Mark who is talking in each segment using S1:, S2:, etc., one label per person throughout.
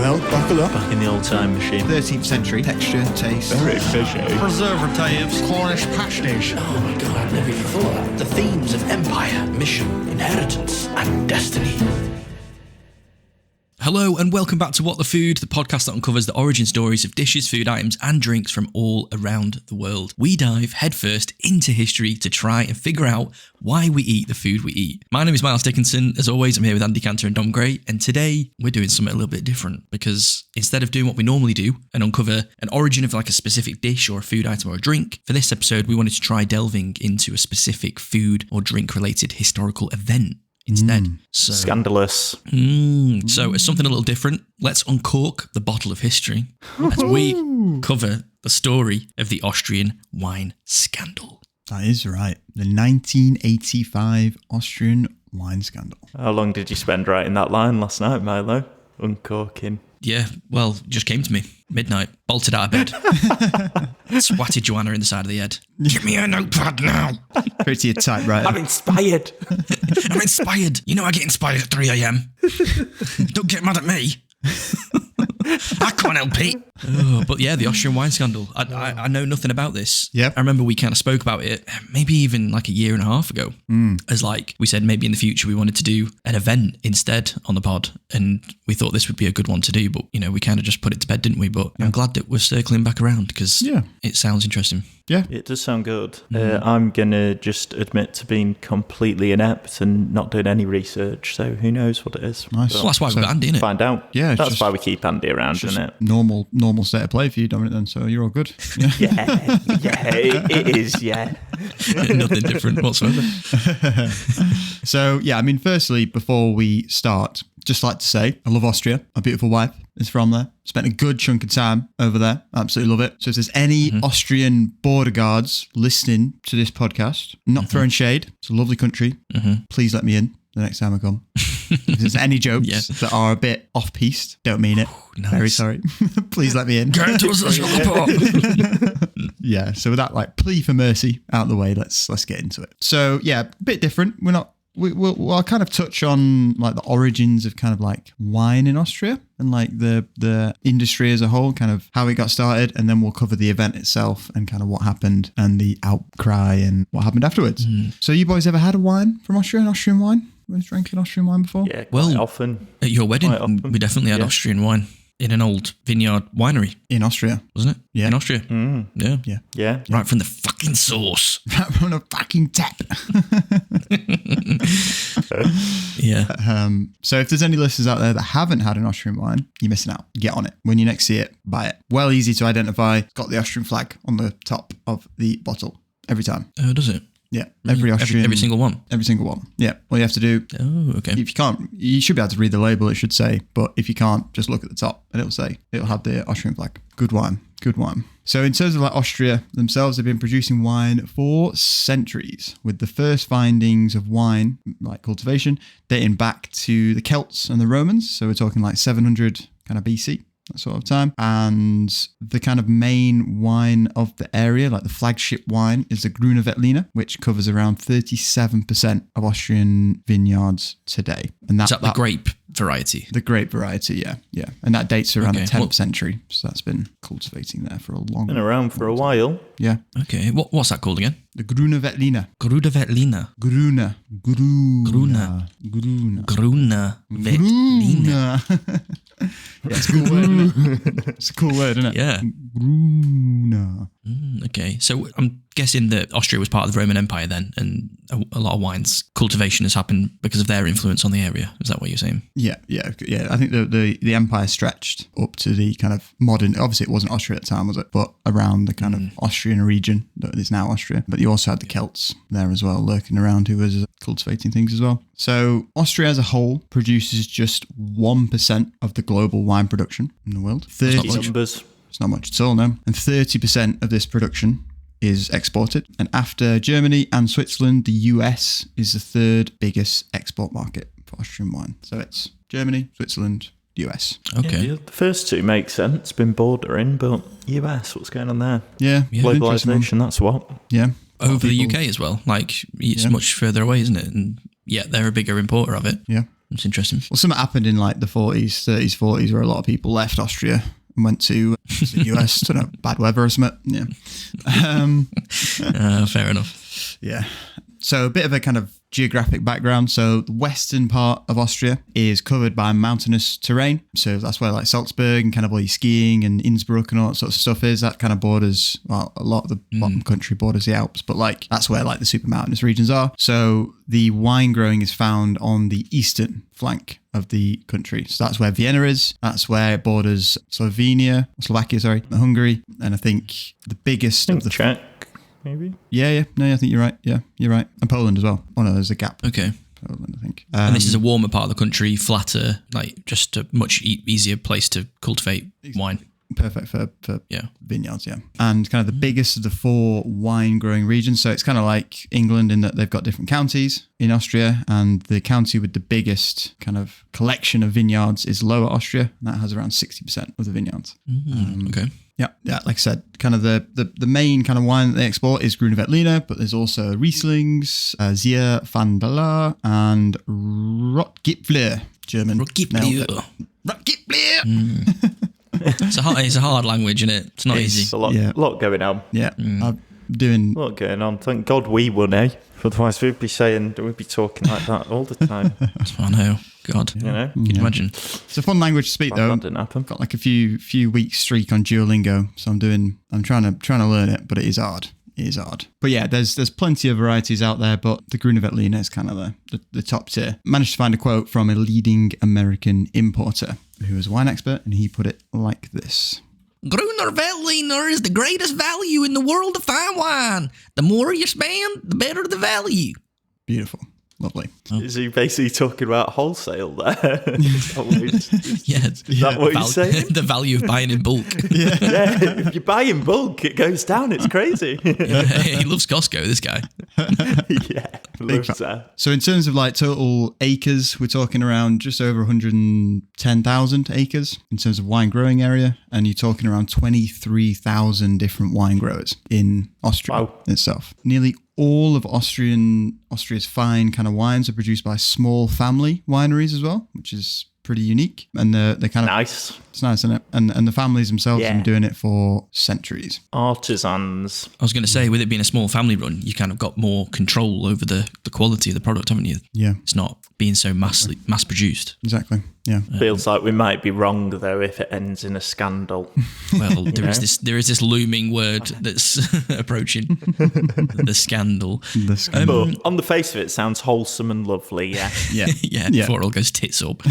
S1: Well, buckle up.
S2: Back in the old time machine.
S1: 13th century. Texture, taste.
S2: Very fishy.
S3: Preservatives.
S1: Cornish pastiche.
S4: Oh my god, I've never even thought of that. The themes of empire, mission, inheritance, and destiny.
S5: Hello and welcome back to What the Food, the podcast that uncovers the origin stories of dishes, food items and drinks from all around the world. We dive headfirst into history to try and figure out why we eat the food we eat. My name is Miles Dickinson. As always, I'm here with Andy Cantor and Dom Gray, and today we're doing something a little bit different because instead of doing what we normally do and uncover an origin of like a specific dish or a food item or a drink, for this episode we wanted to try delving into a specific food or drink related historical event instead. So,
S2: Scandalous.
S5: So it's something a little different. Let's uncork the bottle of history as we cover the story of the Austrian Wine Scandal.
S1: That is right. The 1985 Austrian Wine Scandal.
S2: How long did you spend writing that line last night, Milo? Uncorking.
S5: Yeah, well, it just came to me. Midnight. Bolted out of bed. Swatted Joanna in the side of the head. Give me a notepad now.
S1: Pretty a typewriter.
S2: I'm inspired.
S5: I'm inspired. You know I get inspired at 3 a.m. Don't get mad at me. I can't help it. Oh, but yeah, the Austrian Wine Scandal. I know nothing about this.
S1: Yep.
S5: I remember we kind of spoke about it maybe even like a year and a half ago. As like we said, maybe in the future we wanted to do an event instead on the pod, and we thought this would be a good one to do. But you know, we kind of just put it to bed, didn't we? But I'm glad that we're circling back around because it sounds interesting.
S1: Yeah.
S2: It does sound good. I'm going to just admit to being completely inept and not doing any research, so who knows what it is.
S1: Nice.
S5: Well, that's why we've got Andy, innit?
S2: Find out.
S1: Yeah,
S2: That's
S1: just-
S2: why we keep Andy around,
S1: Just
S2: isn't it?
S1: normal state of play for you, Dominic, then, so you're all good. Yeah.
S2: Yeah, it is, yeah.
S5: Nothing different whatsoever.
S1: So, yeah, I mean, firstly, before we start, just like to say, I love Austria. My beautiful wife is from there. Spent a good chunk of time over there. Absolutely love it. So if there's any Austrian border guards listening to this podcast, not throwing shade, it's a lovely country. Please let me in the next time I come. If there's any jokes that are a bit off-piste, don't mean it.
S5: Nice.
S1: Very sorry. Please let me in. Yeah, so with that like plea for mercy out of the way, let's get into it. So yeah, a bit different. I'll kind of touch on like the origins of kind of like wine in Austria and like the industry as a whole, kind of how it got started, and then we'll cover the event itself and kind of what happened and the outcry and what happened afterwards. So you boys ever had a wine from Austria, an Austrian wine? You guys drank an Austrian wine before?
S2: Yeah, quite often.
S5: At your wedding,
S2: Quite often.
S5: we definitely had Austrian wine in an old vineyard winery,
S1: In Austria.
S5: wasn't it?
S1: Yeah.
S5: In Austria. Yeah.
S2: Yeah.
S5: Right from the fucking source.
S1: From a fucking tap.
S5: Yeah.
S1: So if there's any listeners out there that haven't had an Austrian wine, you're missing out. Get on it. When you next see it, buy it. Well easy to identify. Got the Austrian flag on the top of the bottle every time.
S5: Oh, does it?
S1: Yeah, every Austrian.
S5: Every single one.
S1: Every single one. Yeah. All you have to do,
S5: Oh, okay.
S1: if you can't, you should be able to read the label, it should say, but if you can't, just look at the top and it'll have the Austrian flag. Good wine. Good wine. So in terms of like Austria themselves, they've been producing wine for centuries, with the first findings of wine, like cultivation, dating back to the Celts and the Romans. So we're talking like 700 kind of BC. That sort of time. And the kind of main wine of the area, like the flagship wine, is the Grüne Veltliner, which covers around 37% of Austrian vineyards today. And
S5: Is that the grape variety?
S1: The grape variety, yeah. And that dates around the
S5: Okay,
S1: 10th
S5: well-
S1: century. So that's been cultivating there for a long
S2: Been around for a while.
S1: Yeah.
S5: Okay. What's that called again?
S1: The Grüne Veltliner.
S5: Grüne Veltliner.
S1: Grüne.
S5: Grüne. Veltliner.
S1: Yeah, it's a cool word, isn't it? It's a cool word, isn't it?
S5: Yeah.
S1: Grüne.
S5: Okay. So I'm guessing that Austria was part of the Roman Empire then, and a lot of wines cultivation has happened because of their influence on the area. Is that what you're saying?
S1: Yeah. I think the empire stretched up to the kind of modern. Obviously, it wasn't Austria at the time, was it? But around the kind of Austrian region that is now Austria. But you also had the Celts there as well, lurking around, who was cultivating things as well. So Austria as a whole produces just 1% of the global wine production in the world.
S2: Numbers.
S1: It's not much at all, no. And 30% of this production is exported. And after Germany and Switzerland, the US is the third biggest export market for Austrian wine. So it's Germany, Switzerland, US.
S5: Okay.
S2: Yeah, the first two make sense. Been bordering, but US, what's going on there?
S1: Yeah.
S2: Globalisation, that's what.
S1: Yeah.
S5: Over the UK as well. Like, it's much further away, isn't it? And yeah, they're a bigger importer of it.
S1: Yeah.
S5: That's interesting.
S1: Well, something happened in like the 30s, 40s, where a lot of people left Austria and went to the US. I don't know, bad weather or something. Yeah.
S5: Fair enough.
S1: Yeah. So a bit of a kind of geographic background. So the western part of Austria is covered by mountainous terrain. So that's where like Salzburg and kind of all your skiing and Innsbruck and all that sort of stuff is. That kind of borders, well, a lot of the bottom country borders the Alps, but like that's where like the super mountainous regions are. So the wine growing is found on the eastern flank of the country. So that's where Vienna is. That's where it borders Slovakia, Hungary. And I think the biggest of the...
S2: Czech. Maybe?
S1: Yeah. No, I think you're right. Yeah, you're right. And Poland as well. Oh, no, there's a gap.
S5: Okay.
S1: Poland, I think.
S5: And this is a warmer part of the country, flatter, like just a much easier place to cultivate wine.
S1: Perfect for vineyards, yeah. And kind of the biggest of the 4 wine growing regions. So it's kind of like England in that they've got different counties in Austria, and the county with the biggest kind of collection of vineyards is Lower Austria, and that has around 60% of the vineyards.
S5: Okay.
S1: Yeah, like I said, kind of the main kind of wine that they export is Grüne Veltliner, but there's also Rieslings, Zier van der Laar, and Rotgipfler, German.
S5: Rotgipfler.
S1: Rotgipfler!
S5: It's a hard language, isn't it? It's not easy.
S2: It's a lot going on.
S1: Yeah, I'm doing...
S2: A lot going on. Thank God we won, eh? Otherwise we'd be talking like that all the time.
S5: I know. God.
S2: You know?
S5: Can you imagine?
S1: It's a fun language to speak, though.
S2: That didn't happen.
S1: Got like a few weeks streak on Duolingo, so I'm trying to learn it, but it is hard. It is hard. But yeah, there's plenty of varieties out there, but the Grüne Veltliner is kind of the top tier. Managed to find a quote from a leading American importer who is a wine expert, and he put it like this.
S5: Grüner Veltliner is the greatest value in the world of fine wine. The more you spend, the better the value.
S1: Beautiful. Lovely.
S2: Is he basically talking about wholesale there? Is that what he's saying?
S5: The value of buying in bulk.
S2: Yeah, if you buy in bulk, it goes down. It's crazy.
S5: He loves Costco, this guy.
S2: Yeah, loves that.
S1: So in terms of like total acres, we're talking around just over 110,000 acres in terms of wine growing area, and you're talking around 23,000 different wine growers in Austria itself. Nearly all of Austria's fine kind of wines are produced by small family wineries as well, which is pretty unique. And they're kind of
S2: nice.
S1: It's nice, isn't it? And the families themselves have been doing it for centuries.
S2: Artisans.
S5: I was going to say, with it being a small family run, you kind of got more control over the quality of the product, haven't you?
S1: Yeah.
S5: It's not being so mass produced.
S1: Exactly. Yeah.
S2: Feels like we might be wrong though if it ends in a scandal.
S5: Well, there is this looming word that's approaching the scandal.
S2: But on the face of it, sounds wholesome and lovely. Yeah.
S5: Yeah. Before it all goes tits up.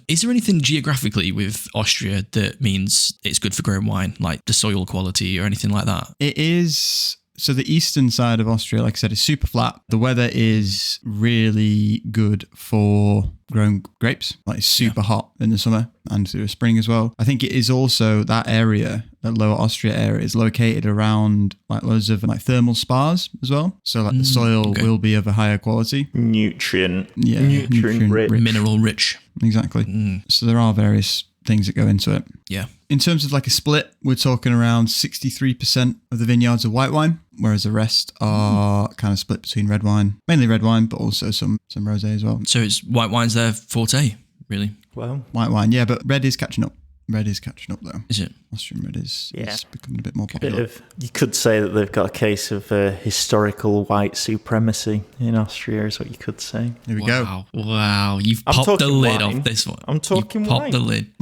S5: Is there anything geographically with Austria that means it's good for growing wine, like the soil quality or anything like that?
S1: It is. So the eastern side of Austria, like I said, is super flat. The weather is really good for growing grapes. Like it's super hot in the summer and through the spring as well. I think it is also that area, that Lower Austria area, is located around like loads of like thermal spas as well. So like the soil will be of a higher quality.
S2: Nutrient
S5: rich. Mineral rich.
S1: Exactly. So there are various things that go into it.
S5: Yeah.
S1: In terms of like a split, we're talking around 63% of the vineyards are white wine, whereas the rest are kind of split between red wine, mainly red wine, but also some rosé as well.
S5: So it's white wine's their forte, really?
S2: Well,
S1: white wine, yeah, but red is catching up. Red is catching up though.
S5: Is it?
S1: Austrian red is becoming a bit more popular.
S2: You could say that they've got a case of historical white supremacy in Austria, is what you could say.
S1: Here we go.
S5: Wow, you've popped the lid off this one.
S2: I'm talking
S5: wine. Popped the lid.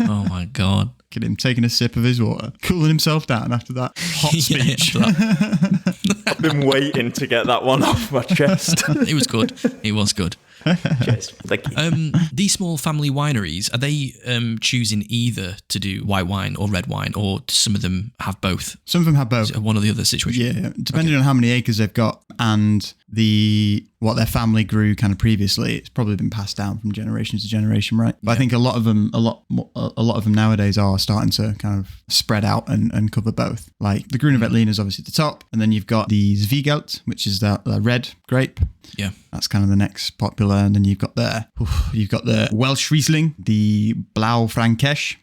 S5: Oh my God.
S1: Look at him taking a sip of his water, cooling himself down after that hot speech.
S2: I've been waiting to get that one off my chest.
S5: It was good. It was good.
S2: Cheers. Thank you.
S5: These small family wineries, are they choosing either to do white wine or red wine, or do some of them have both?
S1: Some of them have both.
S5: Is it one or the other situation?
S1: Yeah, depending on how many acres they've got and what their family grew kind of previously, it's probably been passed down from generation to generation, right? But I think a lot of them nowadays are starting to kind of spread out and cover both. Like the Grüne Veltliner is obviously at the top, and then you've got the Zweigelt, which is the red grape.
S5: Yeah,
S1: that's kind of the next popular, and then you've got the Welsh Riesling, the Blaufränkisch,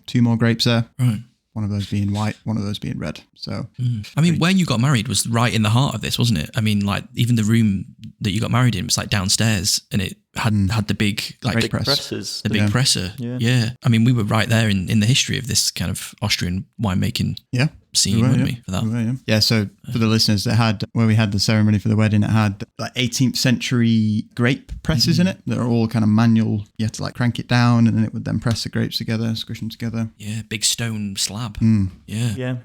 S1: two more grapes there.
S5: Right.
S1: One of those being white, one of those being red. So,
S5: I mean, where you got married was right in the heart of this, wasn't it? I mean, like even the room that you got married in was like downstairs, and it had the big
S1: Grape press.
S2: presses.
S5: the big presser. Yeah. I mean, we were right there in the history of this kind of Austrian winemaking scene, weren't we? For that.
S1: We were. Yeah. So for the listeners, where we had the ceremony for the wedding, it had like 18th century grape presses in it that are all kind of manual. You had to like crank it down, and then it would then press the grapes together, squish them together.
S5: Yeah, big stone slab.
S2: Yeah.
S1: Yeah.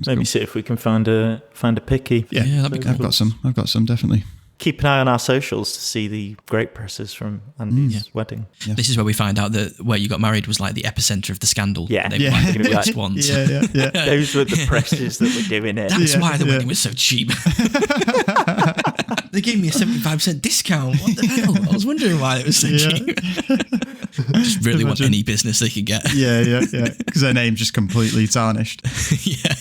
S2: Maybe see if we can find a picky.
S5: Yeah, that'd be cool.
S1: I've got some definitely.
S2: Keep an eye on our socials to see the grape presses from Andy's wedding.
S1: Yeah.
S5: This is where we find out that where you got married was like the epicenter of the scandal.
S2: Yeah.
S5: They were like the worst ones.
S1: Yeah.
S2: Those were the presses that were doing it.
S5: That's why the wedding was so cheap. They gave me a 75% discount. What the hell? I was wondering why it was so cheap. Just really want any business they could get.
S1: Yeah. Because their name's just completely tarnished.
S5: Yeah.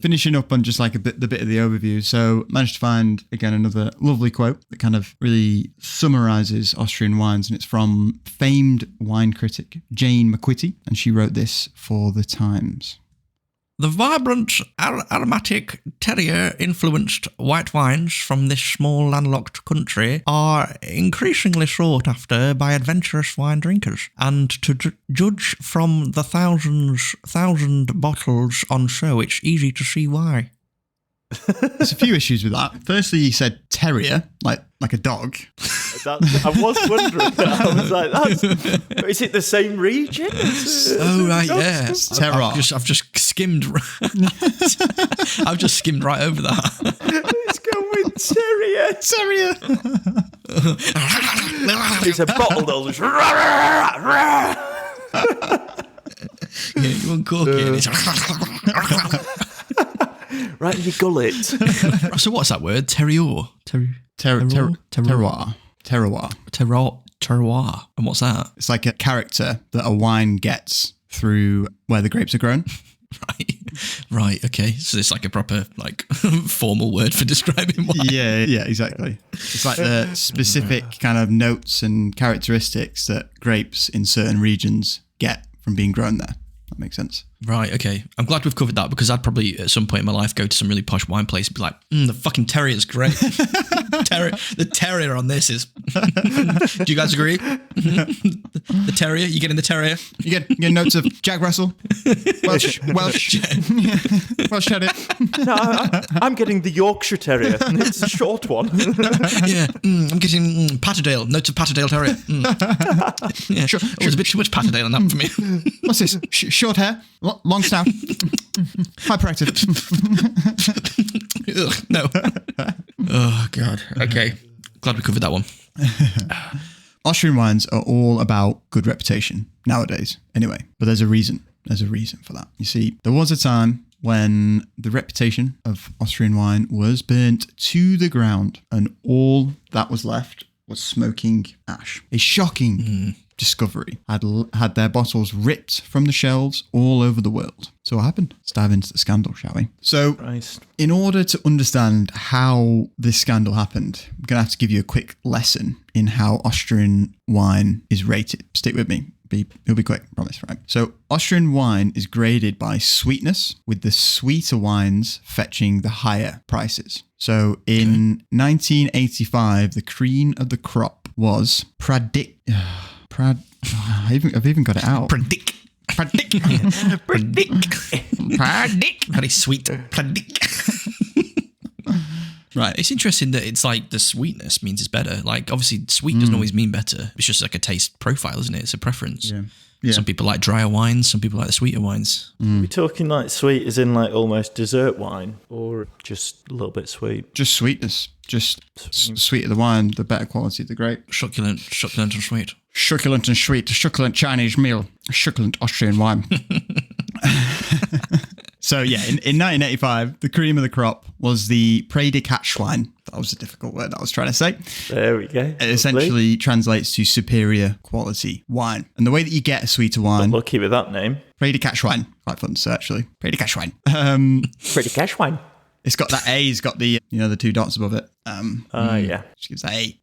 S1: Finishing up on just like the bit of the overview. So managed to find, again, another lovely quote that kind of really summarizes Austrian wines. And it's from famed wine critic Jane McQuitty. And she wrote this for The Times.
S5: The vibrant, aromatic, terrier-influenced white wines from this small landlocked country are increasingly sought after by adventurous wine drinkers, and to judge from the thousand bottles on show, it's easy to see why.
S1: There's a few issues with that. Firstly, he said terrier, like a dog.
S2: I was wondering that. I was like, is it the same region?
S5: Oh, right, yeah.
S1: Terroir.
S5: I've just skimmed. I've just skimmed right over that.
S2: Let's go with terrier. It's a bottle that
S5: You uncork it.
S2: right in your gullet.
S5: So what's that word? Terroir.
S1: Terroir.
S5: Terroir. And what's that?
S1: It's like a character that a wine gets through where the grapes are grown.
S5: Right. Okay. So it's like a proper, like, formal word for describing wine.
S1: Yeah, exactly. It's like the specific kind of notes and characteristics that grapes in certain regions get from being grown there. That makes sense.
S5: Right, okay. I'm glad we've covered that, because I'd probably at some point in my life go to some really posh wine place and be like, the fucking terrier's great. The terrier on this is... Do you guys agree? The terrier? You getting the terrier?
S1: You get notes of Jack Russell, Welsh Terrier.
S2: No, I'm getting the Yorkshire Terrier, and it's a short one.
S5: Yeah, I'm getting Patterdale, notes of Patterdale Terrier. Yeah, sure. It was a bit too much Patterdale on that for me.
S1: What's this? Short hair, long snout, hyperactive.
S5: Ugh, no. Oh, God. Okay. Glad we covered that one.
S1: Austrian wines are all about good reputation nowadays, anyway. But there's a reason. There's a reason for that. You see, there was a time when the reputation of Austrian wine was burnt to the ground, and all that was left was smoking ash. A shocking discovery had their bottles ripped from the shelves all over the world. So what happened? Let's dive into the scandal, shall we? So in order to understand how this scandal happened, I'm going to have to give you a quick lesson in how Austrian wine is rated. Stick with me. It'll be quick, I promise, right? So Austrian wine is graded by sweetness, with the sweeter wines fetching the higher prices. So in 1985, the cream of the crop was I've even got it out.
S5: Predict. Very sweet. Right. It's interesting that it's like the sweetness means it's better. Like, obviously, sweet doesn't always mean better. It's just like a taste profile, isn't it? It's a preference. Yeah. Some people like drier wines. Some people like the sweeter wines.
S2: Are we talking like sweet as in like almost dessert wine, or just a little bit sweet?
S1: Just sweetness. Just sweeter the wine, the better quality of the grape.
S5: Succulent and sweet.
S1: Succulent and sweet. Succulent Chinese meal. Succulent Austrian wine. So yeah, in 1985, the cream of the crop was the Pré de Catschwein. That was a difficult word I was trying to say.
S2: There we go.
S1: It essentially translates to superior quality wine. And the way that you get a sweeter wine...
S2: Got lucky with that name.
S1: Pré de Catschwein. Quite fun to say, actually. Pré de Catschwein.
S2: Pré de Catschwein.
S1: It's got that A, it's got the, the two dots above it.
S2: Yeah.
S1: Which gives that A.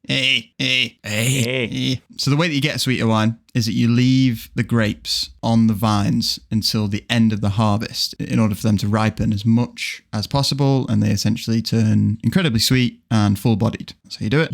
S1: So the way that you get a sweeter wine is that you leave the grapes on the vines until the end of the harvest in order for them to ripen as much as possible, and they essentially turn incredibly sweet and full-bodied. That's how you do it.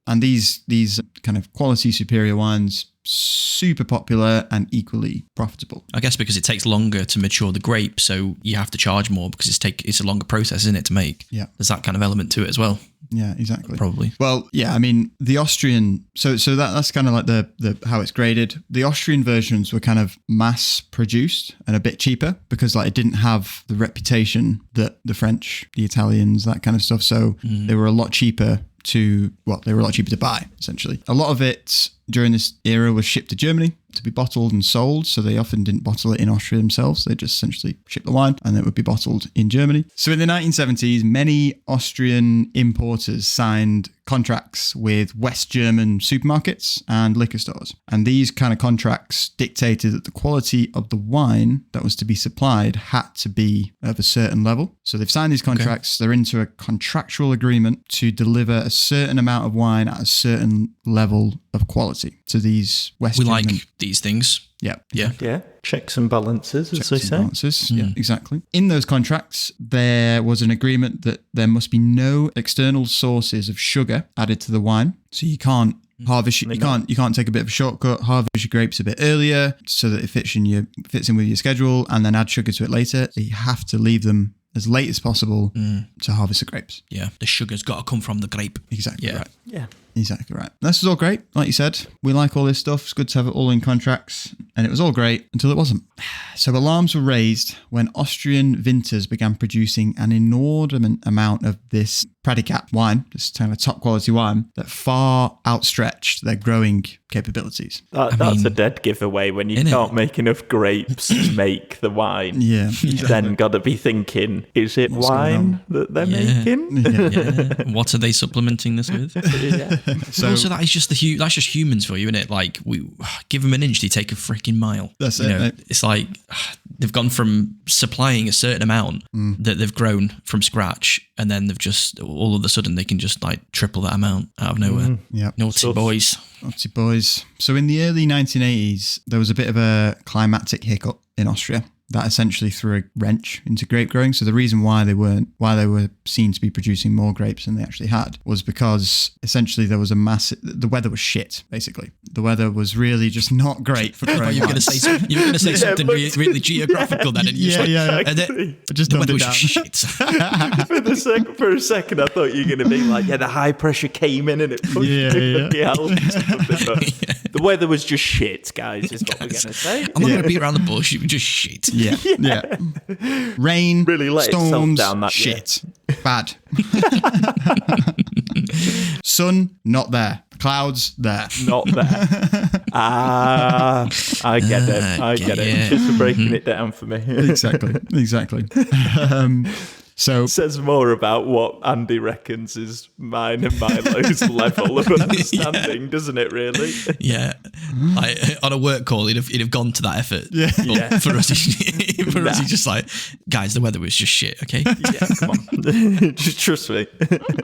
S1: And these kind of quality superior wines, super popular and equally profitable.
S5: I guess because it takes longer to mature the grape, so you have to charge more because it's a longer process, isn't it, to make?
S1: Yeah.
S5: There's that kind of element to it as well.
S1: Yeah, exactly.
S5: Probably.
S1: Well, yeah, I mean, the Austrian, so that's kind of like the how it's graded. The Austrian versions were kind of mass produced and a bit cheaper because like it didn't have the reputation that the French, the Italians, that kind of stuff. So they were a lot cheaper to buy, essentially. A lot of it during this era was shipped to Germany to be bottled and sold. So they often didn't bottle it in Austria themselves. They just essentially shipped the wine and it would be bottled in Germany. So in the 1970s, many Austrian importers signed contracts with West German supermarkets and liquor stores. And these kind of contracts dictated that the quality of the wine that was to be supplied had to be of a certain level. So they've signed these contracts. Okay. They're into a contractual agreement to deliver a certain amount of wine at a certain level of quality to these West German.
S5: We like these things.
S1: Yeah.
S2: Yeah. Checks and balances, as they say.
S1: Balances. Yeah, exactly. In those contracts, there was an agreement that there must be no external sources of sugar added to the wine. So you can't harvest. You can't take a bit of a shortcut. Harvest your grapes a bit earlier so that it fits in with your schedule, and then add sugar to it later. So you have to leave them as late as possible to harvest the grapes.
S5: Yeah, the sugar's got to come from the grape.
S1: Exactly right.
S2: Yeah.
S1: Exactly right. This was all great. Like you said, we like all this stuff. It's good to have it all in contracts. And it was all great until it wasn't. So alarms were raised when Austrian vintners began producing an inordinate amount of this Predicat wine, this kind of top quality wine, that far outstretched their growing capabilities.
S2: That's a dead giveaway when you can't make enough grapes to make the wine.
S1: Yeah.
S2: You've then got to be thinking, is it wine that they're making?
S5: Yeah. What are they supplementing this with?
S2: Yeah.
S5: So also that's just humans for you, isn't it? Like, we give them an inch, they take a freaking mile.
S1: That's it.
S5: It's like they've gone from supplying a certain amount that they've grown from scratch, and then they've just all of a sudden they can just like triple that amount out of nowhere.
S1: Yeah.
S5: Naughty boys.
S1: Naughty boys. So in the early 1980s, there was a bit of a climatic hiccup in Austria that essentially threw a wrench into grape growing. So the reason why they were seen to be producing more grapes than they actually had was because essentially there was the weather was shit, basically. The weather was really just not great for growing.
S5: You were going to say something really geographical then. And
S1: Just
S5: the weather was
S1: down.
S5: shit.
S2: For a second, I thought you were going to be like, the high pressure came in and it pushed the out. The weather was just shit, guys, is what we're going to say.
S5: I'm not going to beat around the bush. It was just shit.
S1: Yeah. Rain,
S2: really let
S1: storms,
S2: down that
S1: shit. Bad. Sun, not there. Clouds, there.
S2: Not there. I get it. I get it. Just for breaking it down for me.
S1: Exactly. So
S2: says more about what Andy reckons is mine and Milo's level of understanding, doesn't it? Really?
S5: Yeah. On a work call, he'd have gone to that effort.
S1: Yeah.
S5: But for us, he's just like, guys, the weather was just shit. Okay.
S2: Yeah. Come on. Just trust me.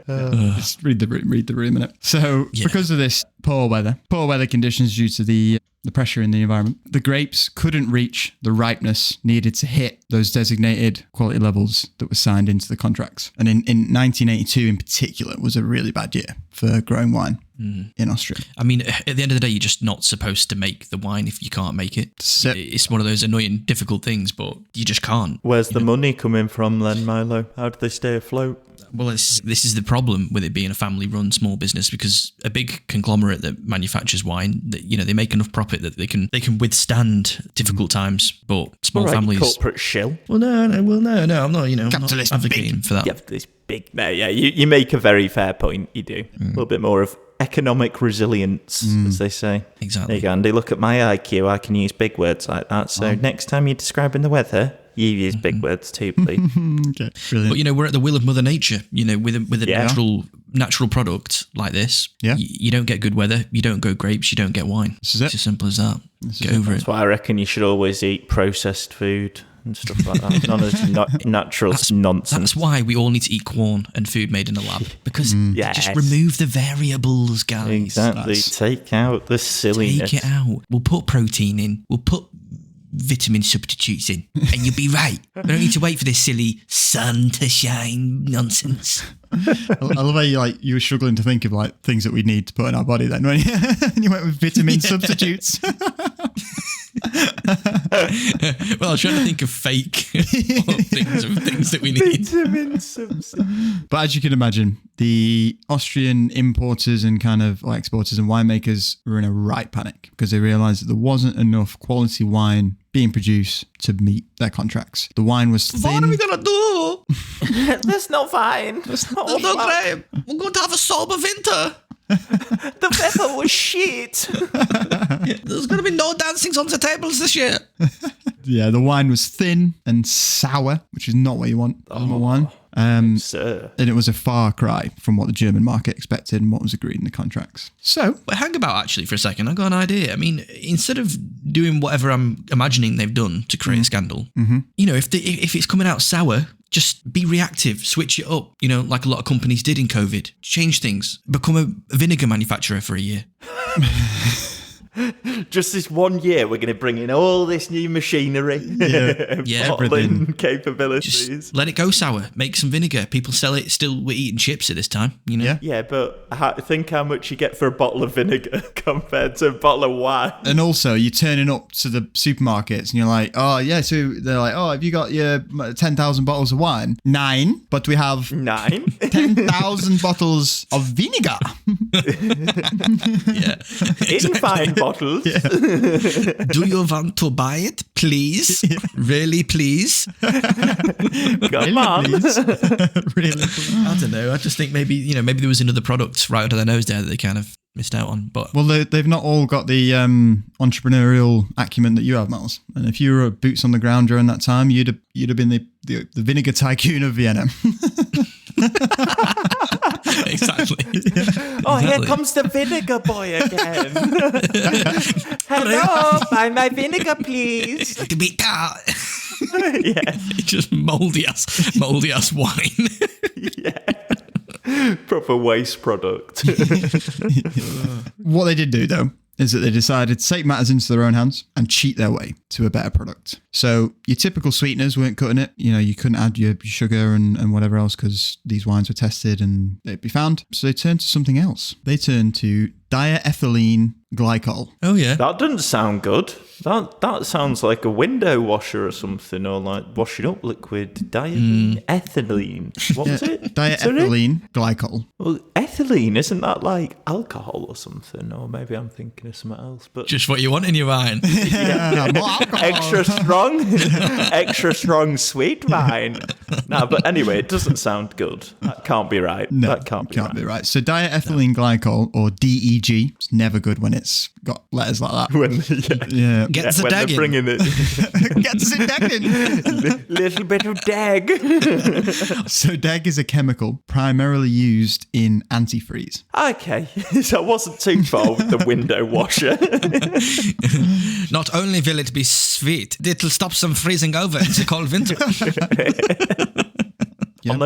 S1: Just read the room in it. So because of this poor weather conditions due to the pressure in the environment, the grapes couldn't reach the ripeness needed to hit those designated quality levels that were signed into the contracts. And in 1982 in particular was a really bad year for growing wine in Austria.
S5: I mean, at the end of the day, you're just not supposed to make the wine if you can't make it. It's one of those annoying, difficult things, but you just can't.
S2: Where's the money coming from then, Milo? How do they stay afloat?
S5: Well, this is the problem with it being a family-run small business, because a big conglomerate that manufactures wine, they make enough profit that they can withstand difficult times. But small families,
S2: corporate shill.
S5: Well, no, I'm not.
S1: Capitalist
S5: I'm not advocating for that.
S2: Yeah, this big. No, yeah, you make a very fair point. You do a little bit more of economic resilience, as they say.
S5: Exactly.
S2: There you go, Andy. Look at my IQ. I can use big words like that. So next time you're describing the weather, you use big words too, please.
S1: Okay, brilliant.
S5: But we're at the will of Mother Nature. With a natural product like this.
S1: Yeah.
S5: You don't get good weather. You don't grow grapes. You don't get wine.
S1: This is it.
S5: It's as simple as that. Get over it.
S2: That's why I reckon you should always eat processed food and stuff like that. None of natural nonsense.
S5: That's why we all need to eat corn and food made in a lab, because just remove the variables, guys.
S2: Exactly. Take out the silliness.
S5: Take it out. We'll put protein in. We'll put vitamin substitutes in, and you'll be right. We don't need to wait for this silly sun to shine nonsense.
S1: I love how you were struggling to think of like things that we need to put in our body then when you went with vitamin substitutes.
S5: Well, I was trying to think of fake things that we need.
S2: Vitamin substitute.
S1: But as you can imagine, the Austrian importers and kind of exporters and winemakers were in a right panic because they realised that there wasn't enough quality wine being produced to meet their contracts. The wine was thin.
S5: What are we going to do?
S2: That's not fine. That's not
S5: Oh, no,
S2: fine.
S5: Graham. We're going to have a sober winter.
S2: The weather was shit.
S5: There's going to be no dancings on the tables this year.
S1: Yeah, the wine was thin and sour, which is not what you want from a wine.
S2: Sir.
S1: And it was a far cry from what the German market expected and what was agreed in the contracts. So,
S5: But hang about actually for a second. I've got an idea. I mean, instead of doing whatever I'm imagining they've done to create a scandal, if it's coming out sour, just be reactive, switch it up, like a lot of companies did in COVID. Change things. Become a vinegar manufacturer for a year.
S2: Just this 1 year, we're going to bring in all this new machinery, bottling capabilities.
S5: Just let it go sour. Make some vinegar. People sell it. Still, we're eating chips at this time.
S1: Yeah.
S2: Yeah, but think how much you get for a bottle of vinegar compared to a bottle of wine.
S1: And also, you're turning up to the supermarkets and you're like, oh, yeah. So they're like, oh, have you got your 10,000 bottles of wine? 9. But we have
S2: 9.
S1: 10,000 bottles of vinegar.
S5: Yeah.
S2: In fine bottles.
S5: Do you want to buy it, please? Really, please?
S2: Come on.
S1: Really?
S5: I don't know. I just think maybe there was another product right under their nose there that they kind of missed out on. But
S1: Well, they've not all got the entrepreneurial acumen that you have, Miles. And if you were boots on the ground during that time, you'd have been the vinegar tycoon of Vienna.
S5: Exactly.
S2: Oh, here comes the vinegar boy again. Hello, buy my vinegar, please.
S5: To be tart.
S2: Yeah.
S5: Just moldy ass wine.
S2: Yeah. Proper waste product.
S1: What they did do, though, is that they decided to take matters into their own hands and cheat their way to a better product. So your typical sweeteners weren't cutting it. You couldn't add your sugar and whatever else because these wines were tested and they'd be found. So they turned to something else. They turned to diethylene glycol.
S5: Oh yeah.
S2: That doesn't sound good. That sounds like a window washer or something, or like washing up liquid. Ethylene. What was it?
S1: Diethylene glycol.
S2: Well, ethylene, isn't that like alcohol or something? Or maybe I'm thinking of something else. But
S5: Just what you want in your wine.
S1: Yeah, more alcohol.
S2: extra strong sweet wine. No, but anyway, it doesn't sound good. That can't be right.
S1: No,
S2: that can't be right.
S1: So diethylene glycol, or DEG, it's never good when it's got letters like that.
S2: When,
S5: Gets the
S2: when
S5: dag
S2: they're
S5: in.
S2: bringing it.
S1: Gets it dag in.
S2: Little bit of dag.
S1: So dag is a chemical primarily used in antifreeze.
S2: Okay, so I wasn't too far with the window washer.
S5: Not only will it be sweet, it'll stop some freezing over in the cold winter.
S2: On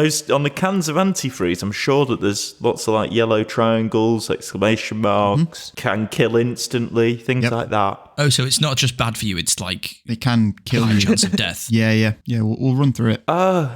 S2: the cans of antifreeze, I'm sure that there's lots of like yellow triangles, exclamation marks, can kill instantly, things like that.
S5: Oh, so it's not just bad for you, it's like
S1: They can kill
S5: high
S1: you.
S5: chance of death.
S1: Yeah. We'll run through it. We'll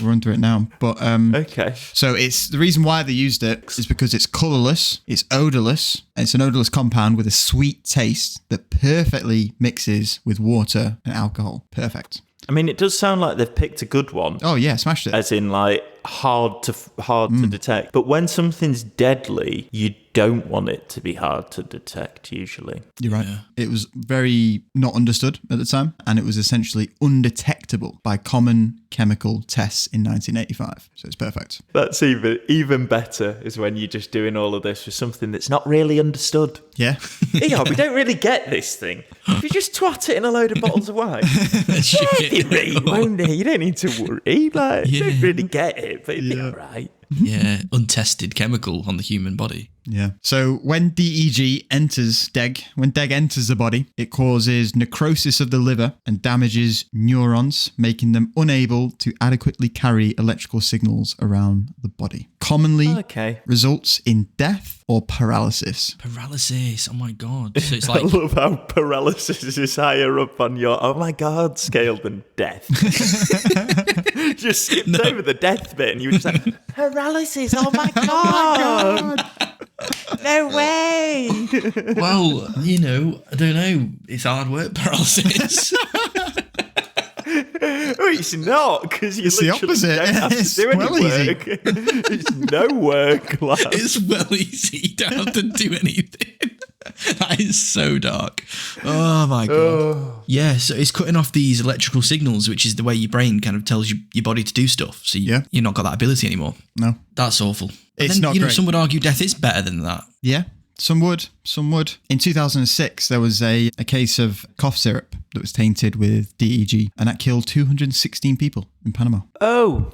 S1: run through it now. But
S2: Okay.
S1: so it's the reason why they used it is because it's colourless, it's odourless, and it's an odourless compound with a sweet taste that perfectly mixes with water and alcohol. Perfect.
S2: I mean, it does sound like they've picked a good one.
S1: Oh yeah, smashed it.
S2: As in, like, hard to detect. But when something's deadly, you don't want it to be hard to detect, usually.
S1: You're right. Yeah. It was very not understood at the time, and it was essentially undetectable by common chemical tests in 1985. So it's perfect.
S2: That's even better, is when you're just doing all of this with something that's not really understood.
S1: Yeah.
S2: Yeah, we don't really get this thing. If you just twat it in a load of bottles of wine, you don't need to worry. Like, you don't really get it, but it'd be all right.
S5: Yeah, untested chemical on the human body.
S1: Yeah. So when DEG enters DEG, when DEG enters the body, it causes necrosis of the liver and damages neurons, making them unable unable to adequately carry electrical signals around the body. Commonly results in death or paralysis.
S5: Paralysis. Oh my God. So it's
S2: I
S5: like
S2: love how paralysis is higher up on your oh my God scale than death. Just skipped over the death bit and you were just like, paralysis, oh my God. No way.
S5: well, I don't know. It's hard work, paralysis.
S2: Oh, it's not, because you
S1: It's the
S2: literally
S1: opposite.
S2: don't have
S1: It's
S2: to do any
S1: well easy.
S2: work. It's no work, lad.
S5: It's well easy. You don't have to do anything. That is so dark. Oh my God. Yeah, so it's cutting off these electrical signals, which is the way your brain kind of tells your body to do stuff. So you've not got that ability anymore.
S1: No.
S5: That's awful.
S1: It's not great.
S5: Some would argue death is better than that.
S1: Yeah, some would. In 2006, there was a case of cough syrup that was tainted with DEG, and that killed 216 people in Panama.
S2: Oh,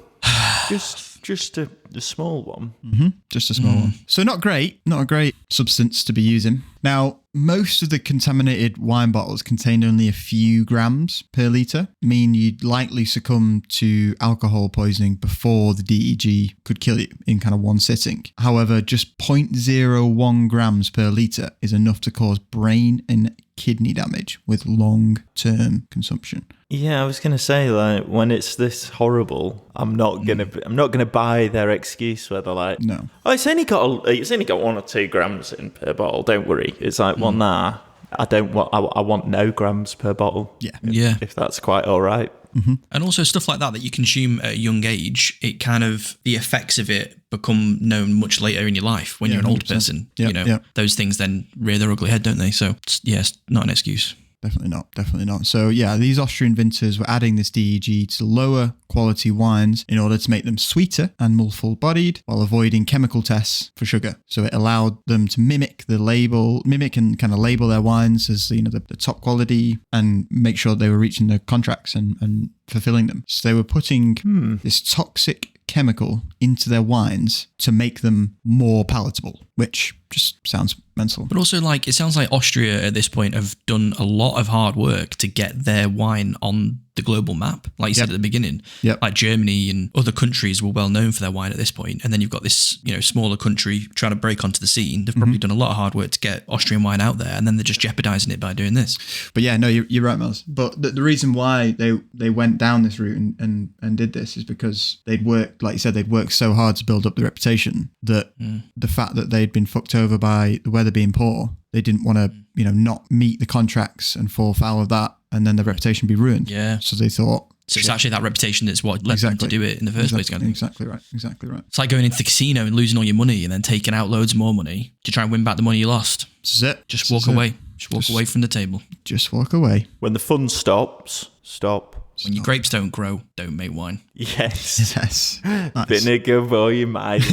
S2: just a small one.
S1: Mm-hmm. Just a small one. So not a great substance to be using. Now, most of the contaminated wine bottles contained only a few grams per litre, mean you'd likely succumb to alcohol poisoning before the DEG could kill you in kind of one sitting. However, just 0.01 grams per litre is enough to cause brain and kidney damage with long-term consumption.
S2: Yeah, I was gonna say, like, when it's this horrible, I'm not gonna buy their excuse where they're like,
S1: no,
S2: oh, it's only got 1 or 2 grams in per bottle. Don't worry. It's like, well, nah, I want no grams per bottle.
S5: Yeah.
S2: If that's quite all right.
S1: Mm-hmm.
S5: And also stuff like that you consume at a young age, it kind of, the effects of it become known much later in your life when you're an old
S1: 100%.
S5: person.
S1: Yeah.
S5: Those things then rear their ugly head, don't they? So, it's not an excuse.
S1: Definitely not. So yeah, these Austrian vintners were adding this DEG to lower quality wines in order to make them sweeter and more full-bodied while avoiding chemical tests for sugar. So it allowed them to mimic and kind of label their wines as the top quality and make sure they were reaching the contracts and fulfilling them. So they were putting this toxic chemical into their wines to make them more palatable, which just sounds mental.
S5: But also, it sounds like Austria at this point have done a lot of hard work to get their wine on the global map. Like you said at the beginning, like Germany and other countries were well known for their wine at this point. And then you've got this, smaller country trying to break onto the scene. They've probably done a lot of hard work to get Austrian wine out there, and then they're just jeopardizing it by doing this.
S1: But yeah, no, you're right, Miles. But the reason why they went down this route and did this is because they'd worked, like you said, they'd worked so hard to build up the reputation that the fact that they'd been fucked over by the weather being poor, they didn't want to, not meet the contracts and fall foul of that, and then their reputation be ruined.
S5: Yeah.
S1: So they thought.
S5: So it's actually that reputation that's what led them to do it in the first place.
S1: Exactly right.
S5: It's like going into the casino and losing all your money and then taking out loads more money to try and win back the money you lost.
S1: This is it.
S5: Just walk away. Just walk away from the table.
S1: Just walk away.
S2: When the fun stops, stop.
S5: When your grapes don't grow, don't make wine.
S2: Yes.
S1: Nice.
S2: Vinegar for your mind.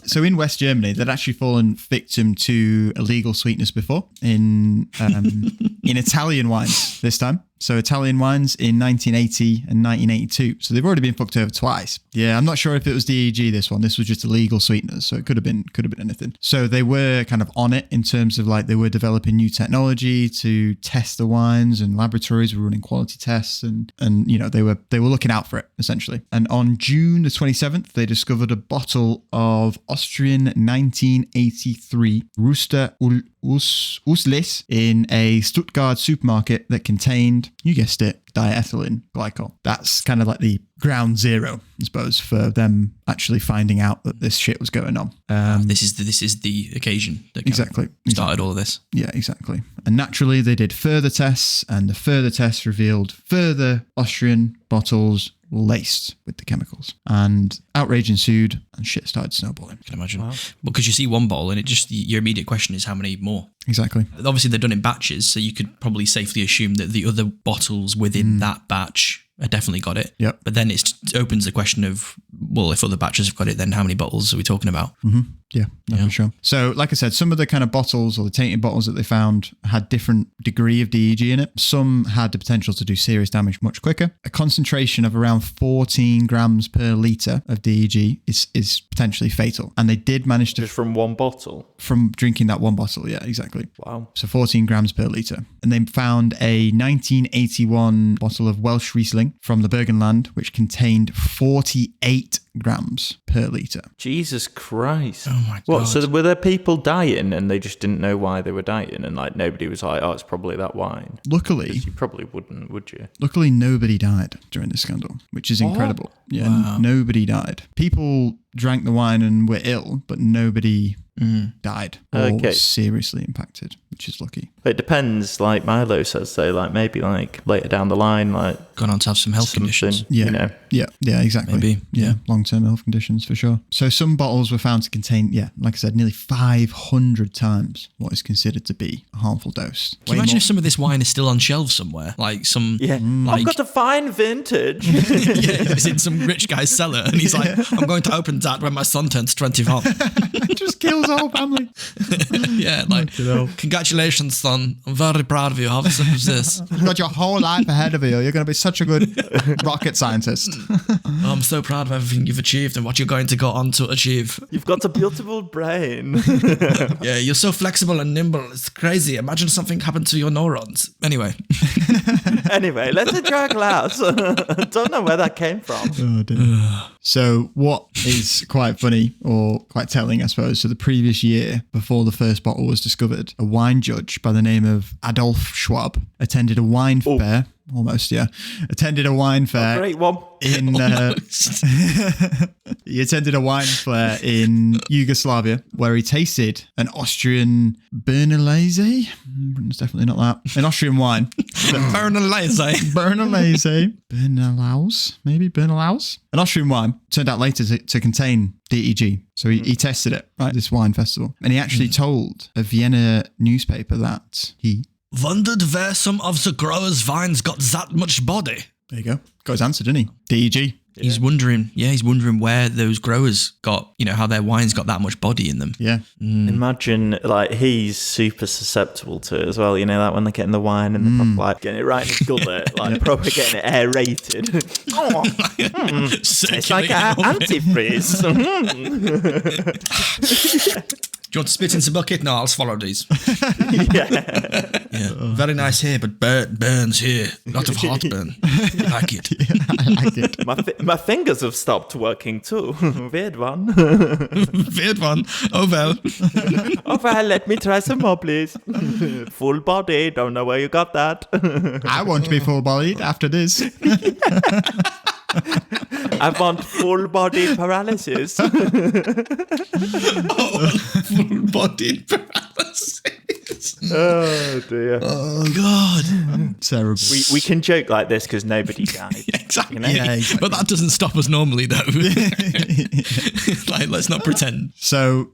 S1: So in West Germany, they'd actually fallen victim to illegal sweetness before in Italian wines this time. So Italian wines in 1980 and 1982. So they've already been fucked over twice. Yeah, I'm not sure if it was DEG this one. This was just illegal sweeteners, so it could have been anything. So they were kind of on it in terms of they were developing new technology to test the wines, and laboratories were running quality tests, and they were looking out for it essentially. And on June the 27th, they discovered a bottle of Austrian 1983 Rooster Uslis in a Stuttgart supermarket that contained, you guessed it, diethylene glycol. That's kind of like the ground zero, I suppose, for them actually finding out that this shit was going on.
S5: This is the occasion that
S1: exactly
S5: started all of this.
S1: Yeah, exactly. And naturally, they did further tests, and the further tests revealed further Austrian bottles laced with the chemicals, and outrage ensued, and shit started snowballing.
S5: I can imagine. Wow. Because you see one bottle, and your immediate question is how many more.
S1: Exactly.
S5: Obviously, they're done in batches, so you could probably safely assume that the other bottles within that batch have definitely got it.
S1: Yep.
S5: But then it opens the question of, well, if other batches have got it, then how many bottles are we talking about?
S1: Yeah, for sure. So, like I said, some of the kind of bottles or the tainted bottles that they found had different degree of DEG in it. Some had the potential to do serious damage much quicker. A concentration of around 14 grams per litre of DEG is potentially fatal. And they did manage to...
S2: Just from one bottle?
S1: From drinking that one bottle, yeah, exactly.
S2: Wow.
S1: So 14 grams per litre. And they found a 1981 bottle of Welsh Riesling from the Burgenland, which contained 48 grams per litre.
S2: Jesus Christ.
S5: Oh my God.
S2: What, so were there people dying and they just didn't know why they were dying, and like nobody was like, oh, it's probably that wine?
S1: Luckily,
S2: You probably wouldn't, would you?
S1: luckily nobody died during this scandal, which is incredible. Yeah, nobody died. People drank the wine and were ill, but nobody died or was seriously impacted, which is lucky.
S2: It depends, like Milo says, though, like maybe like later down the line, like
S5: Gone on to have some health conditions.
S1: Yeah,
S2: you know.
S1: yeah, exactly.
S5: Maybe, yeah.
S1: Long-term health conditions for sure. So some bottles were found to contain, like I said, nearly 500 times what is considered to be a harmful dose.
S5: Can you imagine if some of this wine is still on shelves somewhere? Like some...
S2: Yeah.
S5: Like,
S2: I've got a fine vintage.
S5: it's in some rich guy's cellar and he's like, I'm going to open that when my son turns 21.
S1: It just kills the whole family.
S5: Yeah, like, congratulations, son. I'm very proud of you. Have some of this.
S1: You've got your whole life ahead of you. You're going to be such a good rocket scientist.
S5: I'm so proud of everything you've achieved and what you're going to go on to achieve.
S2: You've got a beautiful brain.
S5: Yeah, you're so flexible and nimble. It's crazy. Imagine something happened to your neurons. Anyway.
S2: Anyway, let's enjoy a glass. Don't know where that came from.
S1: Oh, dear. So what is quite funny or quite telling, I suppose, so the previous year before the first bottle was discovered, a wine judge by the name of Adolf Schwab attended a wine fair. Almost, yeah. Attended a wine fair.
S2: Great one.
S1: He attended a wine fair in Yugoslavia where he tasted an Austrian Bernalese. It's definitely not that. An Austrian wine. Bernalaus, maybe Bernalaus. An Austrian wine turned out later to contain DEG. So he tested it, right, this wine festival. And he actually told a Vienna newspaper that he
S5: wondered where some of the growers' vines got that much body.
S1: There you go. Got his answer, didn't he? DEG.
S5: Yeah. He's wondering where those growers got, how their wines got that much body in them.
S1: Yeah.
S2: Imagine, like, he's super susceptible to it as well. You know, like when they're getting the wine and they're probably, like getting it right in his gullet, like probably getting it aerated. It's like an antifreeze.
S5: Do you want to spit in the bucket? No, I'll swallow these.
S2: Yeah.
S5: Very nice here, but burns here. A lot of heartburn. I like it.
S1: Yeah, I like it.
S2: My fingers have stopped working too. Weird one.
S5: Weird one. Oh well.
S2: Oh well, let me try some more, please. Full body. Don't know where you got that.
S1: I want to be full-bodied after this.
S2: I want full body paralysis.
S5: Full body paralysis.
S2: Oh dear.
S5: Oh God.
S1: Terrible.
S2: We can joke like this because nobody died.
S5: Exactly.
S2: You know?
S1: Yeah, exactly.
S5: But that doesn't stop us normally, though. Like, let's not pretend.
S1: So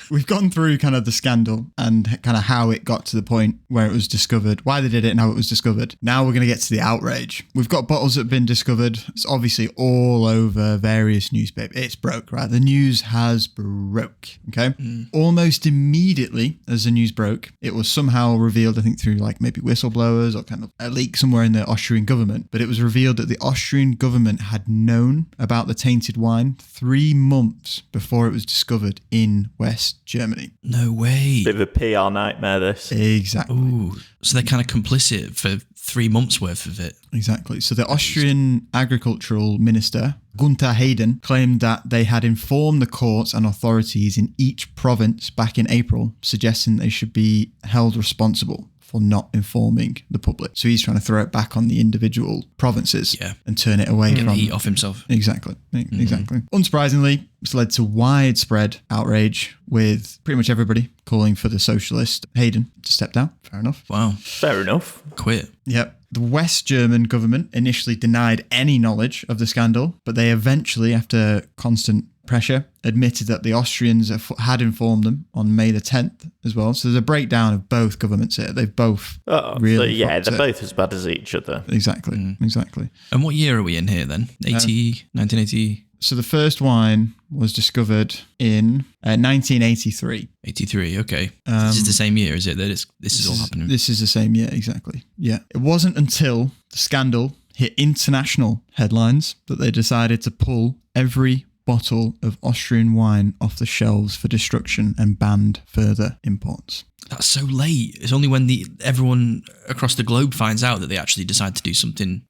S1: we've gone through kind of the scandal and kind of how it got to the point where it was discovered, why they did it and how it was discovered. Now we're going to get to the outrage. We've got bottles that have been discovered. It's obviously all over various newspapers. It's broke, right? The news has broke, okay? Almost immediately as the news broke, it was somehow revealed, I think through like maybe whistleblowers or kind of a leak somewhere in the Austrian government, but it was revealed that the Austrian government had known about the tainted wine 3 months before it was discovered in West Germany.
S5: No way.
S2: Bit of a PR nightmare, this.
S1: Exactly.
S5: Ooh. So they're kind of complicit for 3 months worth of it.
S1: Exactly. So the Austrian agricultural minister, Gunther Hayden, claimed that they had informed the courts and authorities in each province back in April, suggesting they should be held responsible for not informing the public. So he's trying to throw it back on the individual provinces and turn it away
S5: Get
S1: from...
S5: the heat off himself.
S1: Exactly. Exactly. Unsurprisingly, it's led to widespread outrage with pretty much everybody calling for the socialist Hayden to step down. Fair enough.
S5: Wow.
S2: Fair enough.
S5: Quit.
S1: Yep. The West German government initially denied any knowledge of the scandal, but they eventually, after constant pressure, admitted that the Austrians had informed them on May the 10th as well. So there's a breakdown of both governments here. They've both really...
S2: So they're both as bad as each other.
S1: Exactly. Exactly.
S5: And what year are we in here then? 1980?
S1: So the first wine was discovered in 1983.
S5: 83, okay. This is the same year, is it? That this is all happening?
S1: This is the same year, exactly. Yeah. It wasn't until the scandal hit international headlines that they decided to pull every bottle of Austrian wine off the shelves for destruction and banned further imports.
S5: That's so late. It's only when everyone across the globe finds out that they actually decide to do something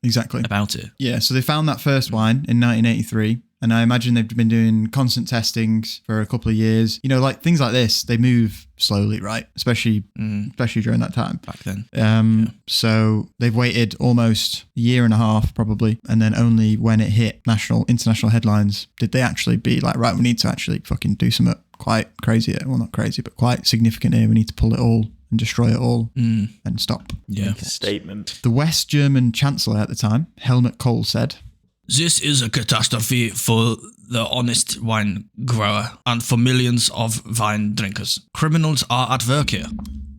S5: about it.
S1: Yeah, so they found that first wine in 1983. And I imagine they've been doing constant testings for a couple of years. You know, like things like this, they move slowly, right? Especially during that time.
S5: Back then.
S1: So they've waited almost a year and a half, probably. And then only when it hit international headlines did they actually be like, right, we need to actually fucking do something quite crazy. Well, not crazy, but quite significant here. We need to pull it all and destroy it all and stop.
S5: Yeah.
S2: Make a statement.
S1: The West German Chancellor at the time, Helmut Kohl, said,
S5: "This is a catastrophe for the honest wine grower and for millions of wine drinkers. Criminals are at work here.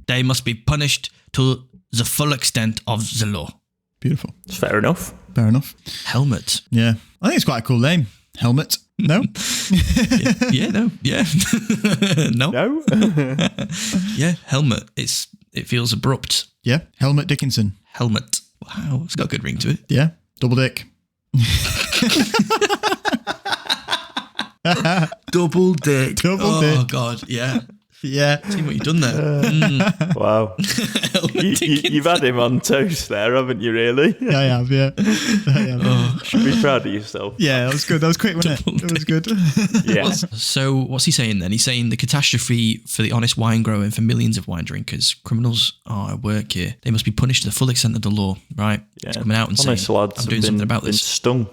S5: They must be punished to the full extent of the law."
S1: Beautiful.
S2: Fair enough.
S1: Fair enough.
S5: Helmet.
S1: Yeah. I think it's quite a cool name. Helmet. No?
S5: No. No.
S2: No?
S5: Yeah, helmet. It feels abrupt.
S1: Yeah. Helmut Dickinson.
S5: Helmet. Wow, it's got a good ring to it.
S1: Yeah. Double dick.
S5: Double dick.
S1: Double dick.
S5: Oh, God, yeah.
S1: Yeah.
S5: See what you've done there.
S2: Wow. You've had him on toast there, haven't you, really?
S1: I have, yeah.
S2: You should be proud of yourself.
S1: Yeah, that was good. That was quick, wasn't it? That was good.
S2: Yeah.
S5: So what's he saying then? He's saying the catastrophe for the honest wine grower and for millions of wine drinkers. Criminals are at work here. They must be punished to the full extent of the law, right?
S2: Yeah.
S5: He's coming out and
S2: honest
S5: saying,
S2: lads
S5: I'm doing something about this.
S2: Stung.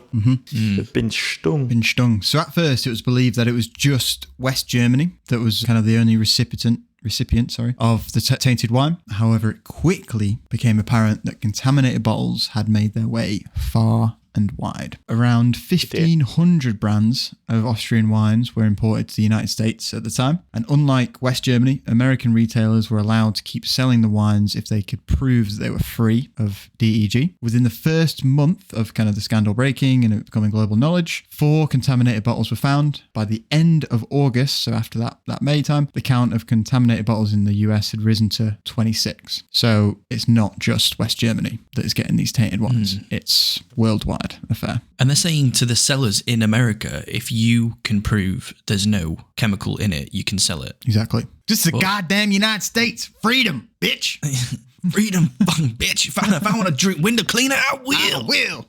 S2: They've been stung.
S1: Been stung. So at first, it was believed that it was just West Germany that was kind of the only recipient of the tainted wine. However, it quickly became apparent that contaminated bottles had made their way far and wide. Around 1,500 brands of Austrian wines were imported to the United States at the time. And unlike West Germany, American retailers were allowed to keep selling the wines if they could prove that they were free of DEG. Within the first month of kind of the scandal breaking and it becoming global knowledge, 4 contaminated bottles were found. By the end of August, so after that May time, the count of contaminated bottles in the US had risen to 26. So it's not just West Germany that is getting these tainted wines. It's worldwide affair.
S5: And they're saying to the sellers in America, if you can prove there's no chemical in it, you can sell it.
S1: Exactly. Just the goddamn United States. Freedom, bitch.
S5: Freedom, fucking bitch. If I want to drink window cleaner, I will.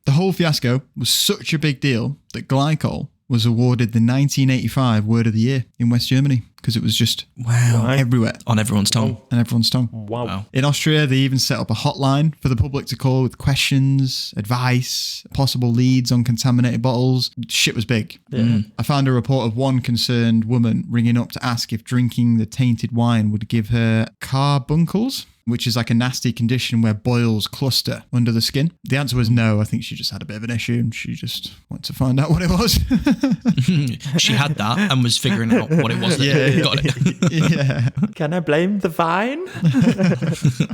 S1: The whole fiasco was such a big deal that glycol was awarded the 1985 Word of the Year in West Germany because it was just everywhere.
S5: On everyone's tongue.
S1: On everyone's tongue.
S2: Wow.
S1: In Austria, they even set up a hotline for the public to call with questions, advice, possible leads on contaminated bottles. Shit was big.
S2: Yeah.
S1: I found a report of one concerned woman ringing up to ask if drinking the tainted wine would give her carbuncles, which is like a nasty condition where boils cluster under the skin. The answer was no. I think she just had a bit of an issue and she just wanted to find out what it was.
S5: She had that and was figuring out what it was that got it.
S1: Yeah.
S2: Can I blame the vine?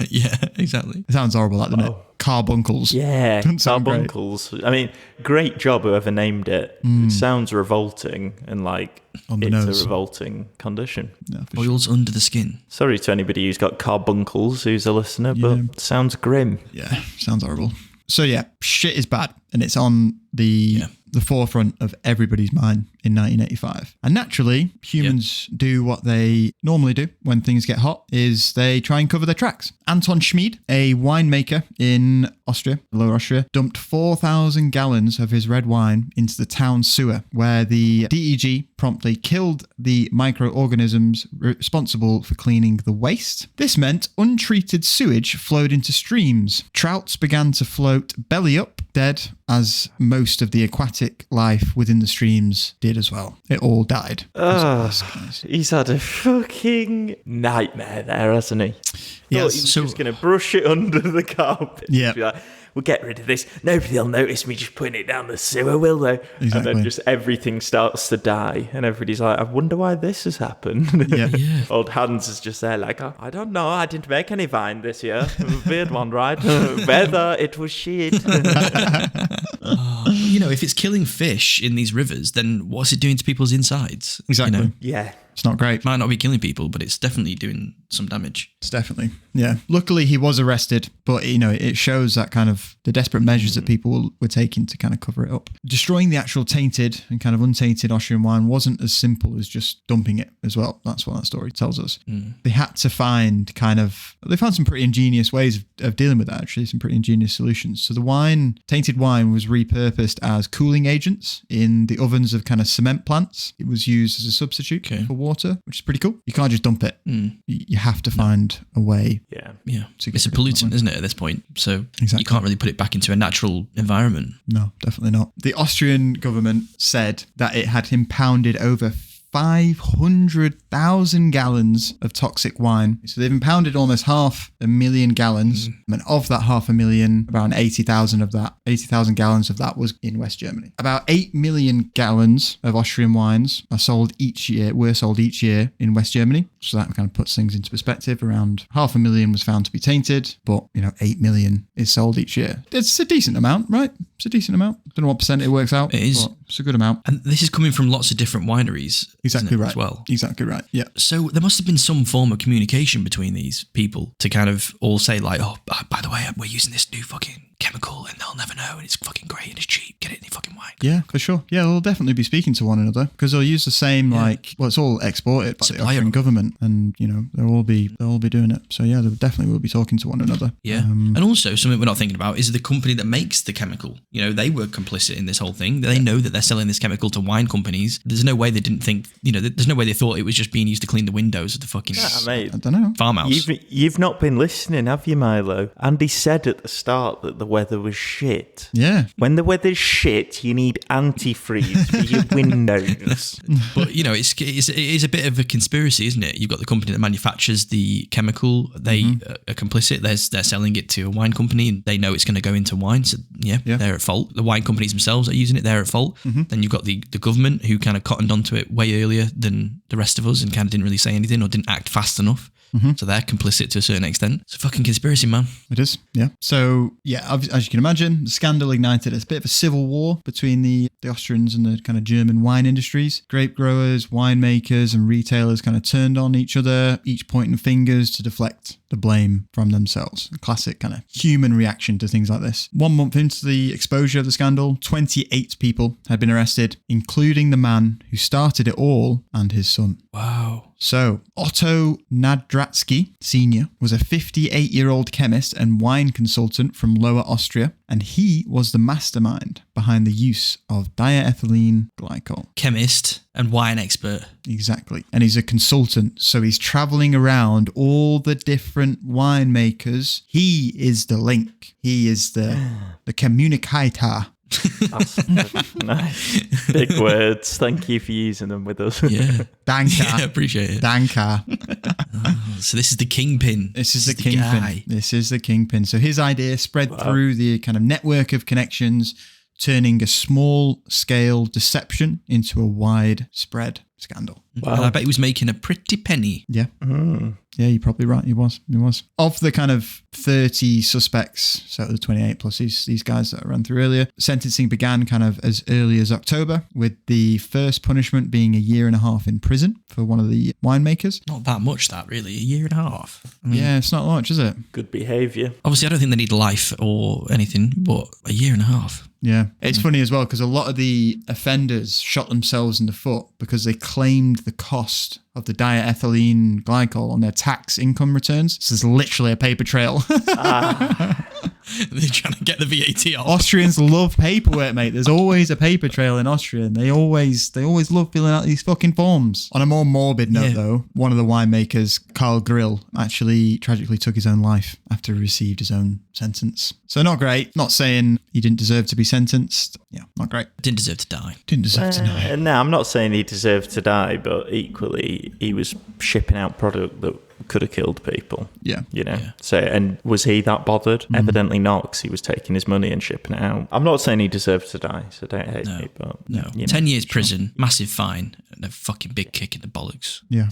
S5: Yeah, exactly.
S1: It sounds horrible, that, doesn't it? Carbuncles.
S2: Yeah,
S1: Doesn't sound great.
S2: carbuncles. I mean, great job whoever named it. It sounds revolting and like
S1: On the
S2: it's
S1: nose.
S2: a revolting condition.
S1: Yeah, for sure.
S5: Oils under the skin.
S2: Sorry to anybody who's got carbuncles who's a listener, but sounds grim.
S1: Yeah, sounds horrible. So yeah, shit is bad and it's on the forefront of everybody's mind in 1985. And naturally, humans do what they normally do when things get hot, is they try and cover their tracks. Anton Schmid, a winemaker in Austria, Lower Austria, dumped 4,000 gallons of his red wine into the town sewer, where the DEG promptly killed the microorganisms responsible for cleaning the waste. This meant untreated sewage flowed into streams. Trouts began to float belly up, dead, as most of the aquatic life within the streams did as well. It all died.
S2: He's had a fucking nightmare there, hasn't he?
S1: Yeah,
S2: Thought he was just going to brush it under the carpet.
S1: Yeah.
S2: Be like, we'll get rid of this. Nobody'll notice me just putting it down the sewer, will they?
S1: Exactly.
S2: And then just everything starts to die. And everybody's like, I wonder why this has happened.
S1: Yeah.
S2: Old Hans is just there like, I don't know. I didn't make any vine this year. Weird one, right? Whether it was shit.
S5: if it's killing fish in these rivers, then what's it doing to people's insides?
S1: Exactly.
S2: Yeah.
S1: It's not great.
S5: Might not be killing people, but it's definitely doing some damage.
S1: It's definitely, yeah. Luckily, he was arrested, but it shows that kind of the desperate measures that people were taking to kind of cover it up. Destroying the actual tainted and kind of untainted Austrian wine wasn't as simple as just dumping it as well. That's what that story tells us. They had to find they found some pretty ingenious ways of dealing with that, actually, some pretty ingenious solutions. So the tainted wine was repurposed as cooling agents in the ovens of kind of cement plants. It was used as a substitute for water, which is pretty cool. You can't just dump it. You have to find a way.
S2: Yeah.
S5: It's a pollutant, isn't it, at this point? So
S1: Exactly.
S5: you can't really put it back into a natural environment.
S1: No, definitely not. The Austrian government said that it had impounded over 500,000 gallons of toxic wine. So they've impounded almost 500,000 gallons. And of that 500,000, around 80,000 gallons of that was in West Germany. About 8 million gallons of Austrian wines were sold each year in West Germany. So that kind of puts things into perspective. Around 500,000 was found to be tainted, but 8 million is sold each year. It's a decent amount, right? It's a decent amount. Don't know what percent it works out.
S5: It is.
S1: But it's a good amount.
S5: And this is coming from lots of different wineries.
S1: Exactly right.
S5: As well.
S1: Exactly right. Yeah.
S5: So there must have been some form of communication between these people to kind of all say like, oh, by the way, we're using this new fucking chemical and they'll never know and it's fucking great and it's cheap. Get it in your fucking wine.
S1: Yeah, for sure. Yeah, they'll definitely be speaking to one another because they'll use the same it's all exported by the Austrian government and they'll all be doing it. So yeah, they definitely will be talking to one another.
S5: Yeah. And also something we're not thinking about is the company that makes the chemical. They were complicit in this whole thing. They know that they're selling this chemical to wine companies. There's no way they didn't think, there's no way they thought it was just being used to clean the windows of the fucking
S2: mate.
S1: I don't know.
S5: Farmhouse.
S2: You've not been listening, have you, Milo? Andy said at the start that the weather was shit.
S1: Yeah.
S2: When the weather's shit, you need antifreeze for your windows.
S5: But it is a bit of a conspiracy, isn't it? You've got the company that manufactures the chemical. They are complicit. They're selling it to a wine company, and they know it's going to go into wine. So they're at fault. The wine companies themselves are using it. They're at fault. Then you've got the government who kind of cottoned onto it way earlier than the rest of us and kind of didn't really say anything or didn't act fast enough. So they're complicit to a certain extent. It's a fucking conspiracy, man.
S1: It is, yeah. So, yeah, as you can imagine, the scandal ignited a bit of a civil war between the Austrians and the kind of German wine industries. Grape growers, winemakers, and retailers kind of turned on each other, each pointing fingers to deflect the blame from themselves. A classic kind of human reaction to things like this. 1 month into the exposure of the scandal, 28 people had been arrested, including the man who started it all and his son.
S5: Wow.
S1: So, Otto Nadratsky Sr. was a 58-year-old chemist and wine consultant from Lower Austria, and he was the mastermind behind the use of diethylene glycol.
S5: Chemist and wine expert.
S1: Exactly. And he's a consultant, so he's traveling around all the different winemakers. He is the link. He is the communicator.
S2: That's nice. Big words. Thank you for using them with us.
S5: Yeah.
S1: Danka.
S5: Yeah, appreciate it.
S1: Danka.
S5: So this is the kingpin.
S1: This is the kingpin.
S5: guy.
S1: This is the kingpin. So his idea spread through the kind of network of connections, turning a small-scale deception into a wide-spread scandal.
S5: Wow. And I bet he was making a pretty penny.
S1: Yeah. Yeah, you're probably right. He was. Of the kind of 30 suspects, so the 28 plus these guys that I ran through earlier, sentencing began kind of as early as October, with the first punishment being 1.5 years in prison for one of the winemakers.
S5: Not that much, that really. 1.5 years. I mean,
S1: Yeah, it's not much, is it?
S2: Good behaviour.
S5: obviously, I don't think they need life or anything, but 1.5 years.
S1: Yeah. It's funny as well because a lot of the offenders shot themselves in the foot because they claimed the cost of the diethylene glycol on their tax income returns. So there's literally a paper trail.
S5: They're trying to get the VAT off.
S1: Austrians love paperwork, mate. There's always a paper trail in Austria, and they always love filling out these fucking forms. On a more morbid note, though, one of the winemakers, Karl Grill, actually tragically took his own life after he received his own sentence. So not great. Not saying he didn't deserve to be sentenced. Yeah, not great.
S5: Didn't deserve to die.
S1: Didn't deserve to die.
S2: No, I'm not saying he deserved to die, but equally, he was shipping out product that could have killed people.
S1: Yeah.
S2: So, and was he that bothered? Evidently not, because he was taking his money and shipping it out. I'm not saying he deserved to die, so don't hate me, but...
S5: No. 10 years prison, massive fine. no fucking big kick in the bollocks.
S1: Yeah.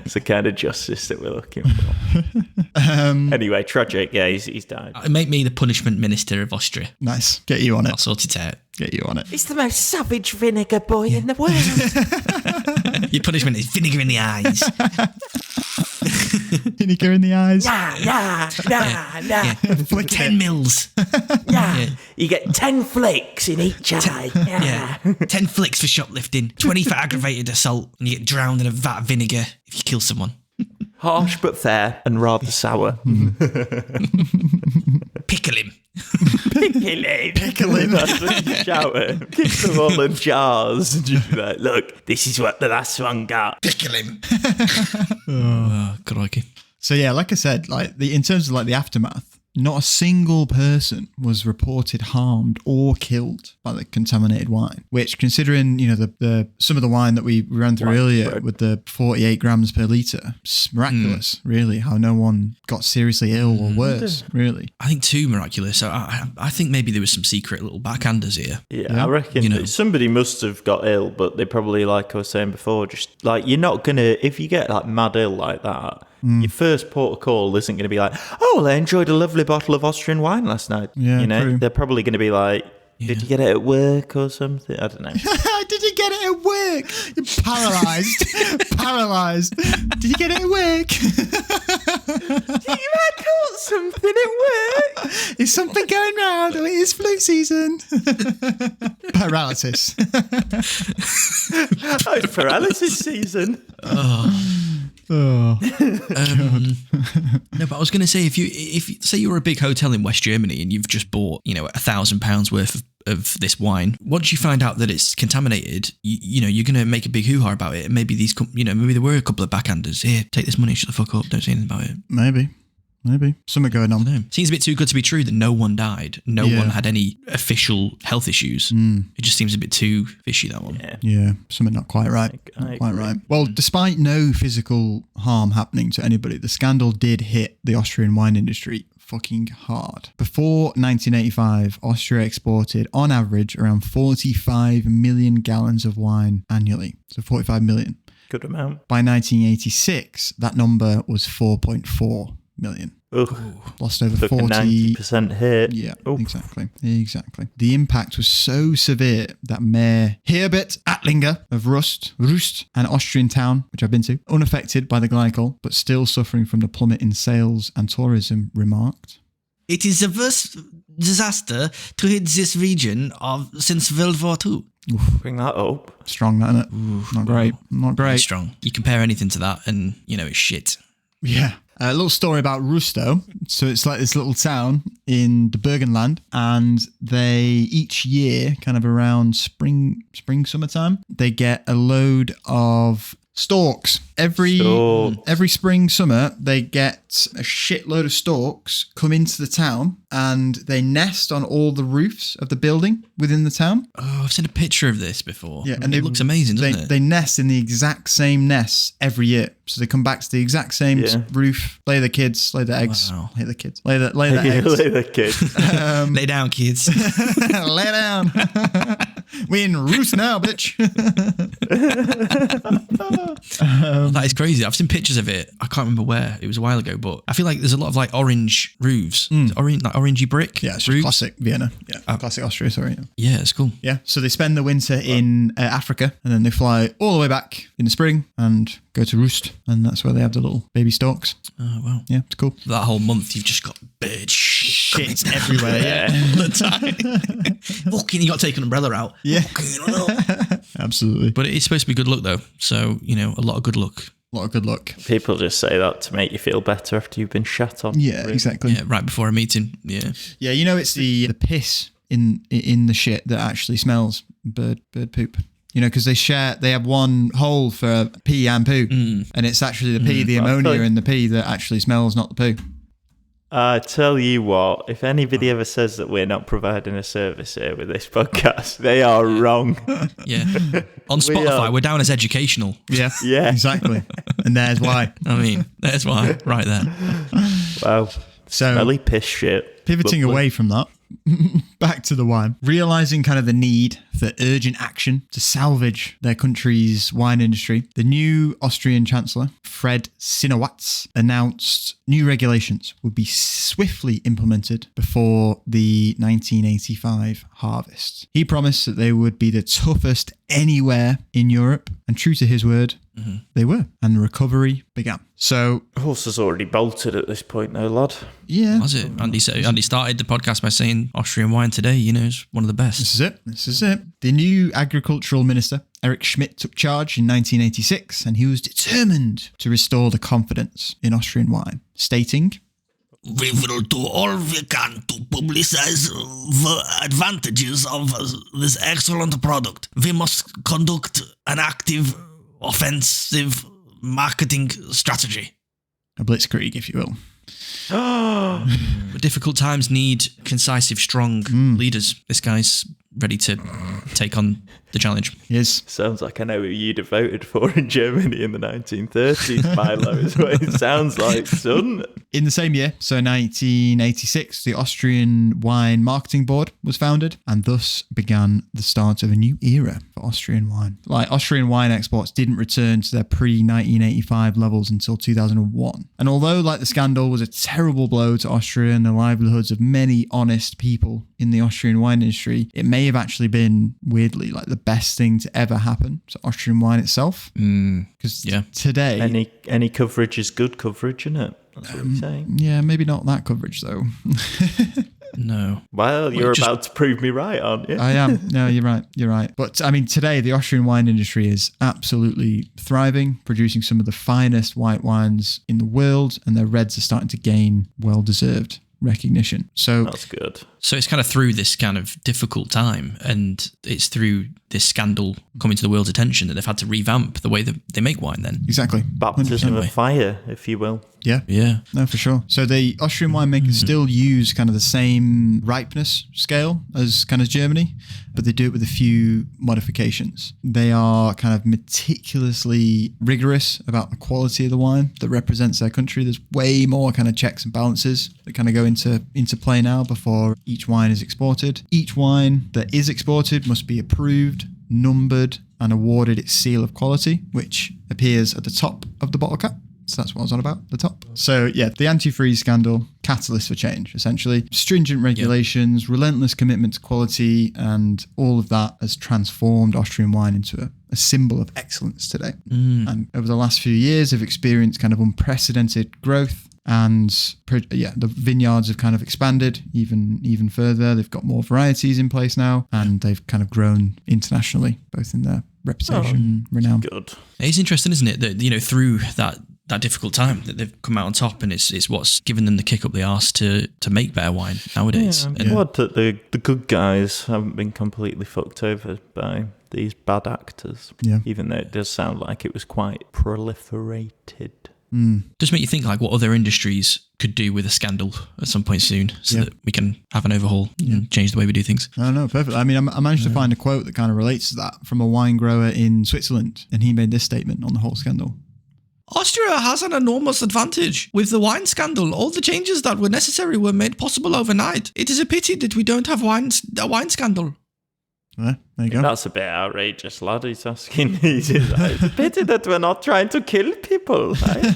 S2: It's the kind of justice that we're looking for. Anyway, tragic. Yeah, he's died.
S5: Make me the punishment minister of Austria.
S1: Nice. Get you on
S5: I'll
S1: it.
S5: sort it out.
S1: Get you on it.
S2: He's the most savage vinegar boy in the world.
S5: Your punishment is vinegar in the eyes.
S1: Vinegar in the eyes.
S2: Nah.
S5: 10 mils.
S2: Yeah. You get 10 flakes in each eye.
S5: Yeah. 10 flicks for shoplifting, 20 for aggravated assault, and you get drowned in a vat of vinegar if you kill someone.
S2: Harsh but fair and rather sour.
S5: Pickle him.
S2: Pickle him. That's what you shout at. Keep them all in jars. And just be like, look, this is what the last one got.
S5: Pickle him. Oh, crikey.
S1: So yeah, like I said, like in terms of like the aftermath, not a single person was reported harmed or killed by the contaminated wine. Which, considering the some of the wine that we ran through earlier with the 48 grams per litre, it's miraculous, really, how no one got seriously ill or worse, really.
S5: I think too miraculous. So I think maybe there was some secret little backhanders here.
S2: Yeah, I reckon that somebody must have got ill, but they probably, like I was saying before, just like, you're not gonna, if you get like mad ill like that, your first port of call isn't going to be like, oh, well, I enjoyed a lovely bottle of Austrian wine last night.
S1: Yeah, true.
S2: They're probably going to be like, did you get it at work or something? I don't know.
S1: Did you get it at work? You're paralysed. Did you get it at work?
S2: You had caught something at work.
S1: Is something going round? Or it is flu season? Paralysis.
S2: Oh, it's paralysis season.
S1: Oh,
S5: No, but I was going to say, if you say you're a big hotel in West Germany and you've just bought, £1,000 worth of this wine, once you find out that it's contaminated, you're going to make a big hoo-ha about it. And maybe maybe there were a couple of backhanders. Here, take this money, shut the fuck up, don't say anything about it.
S1: Maybe. Something going on.
S5: Seems a bit too good to be true that no one died. No one had any official health issues. It just seems a bit too fishy, that one.
S1: Yeah, something not quite right.
S2: I
S1: Quite
S2: agree.
S1: right. Well, despite no physical harm happening to anybody, the scandal did hit the Austrian wine industry fucking hard. Before 1985, Austria exported, on average, around 45 million gallons of wine annually. So 45 million.
S2: Good amount.
S1: By 1986, that number was 4.4 million. Lost over
S2: Took
S1: 40.
S2: a 90% hit.
S1: Yeah,
S2: Oof.
S1: exactly. The impact was so severe that Mayor Herbert Attlinger of Rust, an Austrian town, which I've been to, unaffected by the glycol, but still suffering from the plummet in sales and tourism, remarked,
S5: It is the worst disaster to hit this region since World War II.
S2: Bring that up.
S1: strong, that, innit? Not great. Not
S5: Very
S1: great.
S5: strong. You compare anything to that and, it's shit.
S1: Yeah. A little story about Rusto. So it's like this little town in the Burgenland, and they each year, kind of around spring, summertime, they get a load of storks. Every spring, summer, they get a shitload of storks come into the town, and they nest on all the roofs of the building within the town.
S5: Oh, I've seen a picture of this before.
S1: Yeah,
S5: and it looks amazing, doesn't it?
S1: They nest in the exact same nests every year. So they come back to the exact same roof, lay their kids, lay their eggs,
S5: Wow.
S1: lay their kids, lay their eggs.
S2: Lay the kid.
S5: Lay down, kids.
S1: Lay down. We in roost now, bitch.
S5: That is crazy. I've seen pictures of it. I can't remember where. It was a while ago, but I feel like there's a lot of like orange roofs. Orange, like orangey brick.
S1: Yeah, it's
S5: roofs.
S1: classic Vienna. Yeah, classic Austria, sorry.
S5: Yeah, it's cool.
S1: Yeah, so they spend the winter in Africa, and then they fly all the way back in the spring and go to Roost, and that's where they have the little baby storks.
S5: Oh, wow.
S1: Yeah, it's cool.
S5: That whole month, you've just got bird shit
S1: everywhere, yeah.
S5: all the time. Fucking, you got to take an umbrella out.
S1: Yeah.
S5: Fucking hell.
S1: Absolutely.
S5: But it's supposed to be good luck, though. So, a lot of good luck.
S1: A lot of good luck.
S2: People just say that to make you feel better after you've been shat on.
S1: Yeah, exactly.
S5: Yeah, right before a meeting. Yeah.
S1: Yeah, it's the piss in the shit that actually smells bird poop. Because they have one hole for pee and poo, and it's actually the pee, the ammonia in the pee that actually smells, not the poo.
S2: I tell you what, if anybody ever says that we're not providing a service here with this podcast, they are wrong.
S5: Yeah. On Spotify, we're down as educational.
S1: Yeah,
S2: Yeah.
S1: exactly. And there's why.
S5: I mean, there's why, right there.
S2: Wow.
S1: So
S2: Smelly piss shit.
S1: pivoting
S2: Lovely.
S1: away from that, back to the wine. Realizing kind of the need for urgent action to salvage their country's wine industry, the new Austrian Chancellor, Fred Sinowatz, announced new regulations would be swiftly implemented before the 1985 harvest. He promised that they would be the toughest anywhere in Europe, and true to his word, they were, and the recovery began. So,
S2: horse has already bolted at this point, though, lad.
S1: Yeah,
S5: Was it? Andy started the podcast by saying Austrian wine today, is one of the best.
S1: This is it. The new agricultural minister, Eric Schmidt, took charge in 1986, and he was determined to restore the confidence in Austrian wine, stating,
S3: "We will do all we can to publicize the advantages of this excellent product. We must conduct an active, offensive marketing strategy."
S1: a blitzkrieg, if you will.
S5: Difficult times need concisive, strong leaders. This guy's ready to take on the challenge.
S1: Yes.
S2: Sounds like I know who you'd have voted for in Germany in the 1930s, Milo, is what it sounds like, son.
S1: In the same year, so 1986, the Austrian Wine Marketing Board was founded, and thus began the start of a new era for Austrian wine. Austrian wine exports didn't return to their pre-1985 levels until 2001. And although the scandal was a terrible blow to Austria and the livelihoods of many honest people in the Austrian wine industry, it may have actually been, weirdly, the best thing to ever happen to Austrian wine itself. Because today...
S2: Any coverage is good coverage, isn't it? That's what you're saying.
S1: Yeah, maybe not that coverage, though.
S5: No.
S2: Well, you're about to prove me right, aren't you?
S1: I am. No, you're right. But, today, the Austrian wine industry is absolutely thriving, producing some of the finest white wines in the world, and their reds are starting to gain well-deserved recognition. So
S2: that's good.
S5: So it's kind of through this kind of difficult time, and it's through this scandal coming to the world's attention that they've had to revamp the way that they make wine then.
S1: Exactly.
S2: Baptism of fire, if you will.
S1: Yeah. No, for sure. So the Austrian winemakers still use kind of the same ripeness scale as Germany, but they do it with a few modifications. They are kind of meticulously rigorous about the quality of the wine that represents their country. There's way more kind of checks and balances that kind of go into play now before each wine is exported. Each wine that is exported must be approved, numbered, and awarded its seal of quality, which appears at the top of the bottle cap. So that's what I was on about, the top. So yeah, the antifreeze scandal, catalyst for change, essentially. Stringent regulations, relentless commitment to quality, and all of that has transformed Austrian wine into a symbol of excellence today. And over the last few years, they've experienced kind of unprecedented growth. And the vineyards have kind of expanded even further. They've got more varieties in place now, and they've kind of grown internationally, both in their reputation, renown.
S2: Good.
S5: It's interesting, isn't it, that through that difficult time that they've come out on top, and it's what's given them the kick up the arse to make better wine nowadays.
S2: I'm glad that the good guys haven't been completely fucked over by these bad actors.
S1: Yeah.
S2: Even though it does sound like it was quite proliferated.
S5: Just make you think what other industries could do with a scandal at some point soon, so that we can have an overhaul and change the way we do things.
S1: I know, perfect. I managed to find a quote that kind of relates to that from a wine grower in Switzerland, and he made this statement on the whole scandal.
S3: Austria has an enormous advantage. With the wine scandal, all the changes that were necessary were made possible overnight. It is a pity that we don't have a wine scandal.
S1: There you go.
S2: That's a bit outrageous, lad. He's asking. It's a pity that we're not trying to kill people. Right?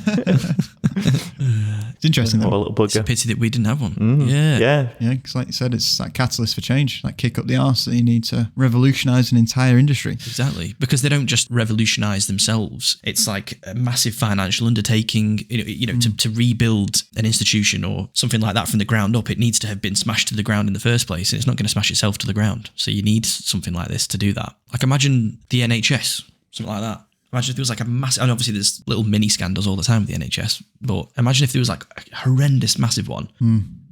S1: It's interesting, though.
S2: Little bugger.
S5: It's a pity that we didn't have one.
S2: Yeah.
S1: Yeah, because like you said, it's that catalyst for change, like kick up the arse that you need to revolutionise an entire industry.
S5: Exactly, because they don't just revolutionise themselves. It's like a massive financial undertaking. To rebuild an institution or something like that from the ground up, it needs to have been smashed to the ground in the first place, and it's not going to smash itself to the ground. So you need something like this to do that. Like imagine the NHS, something like that. Imagine if there was like a massive, and obviously there's little mini scandals all the time with the NHS, but imagine if there was like a horrendous massive one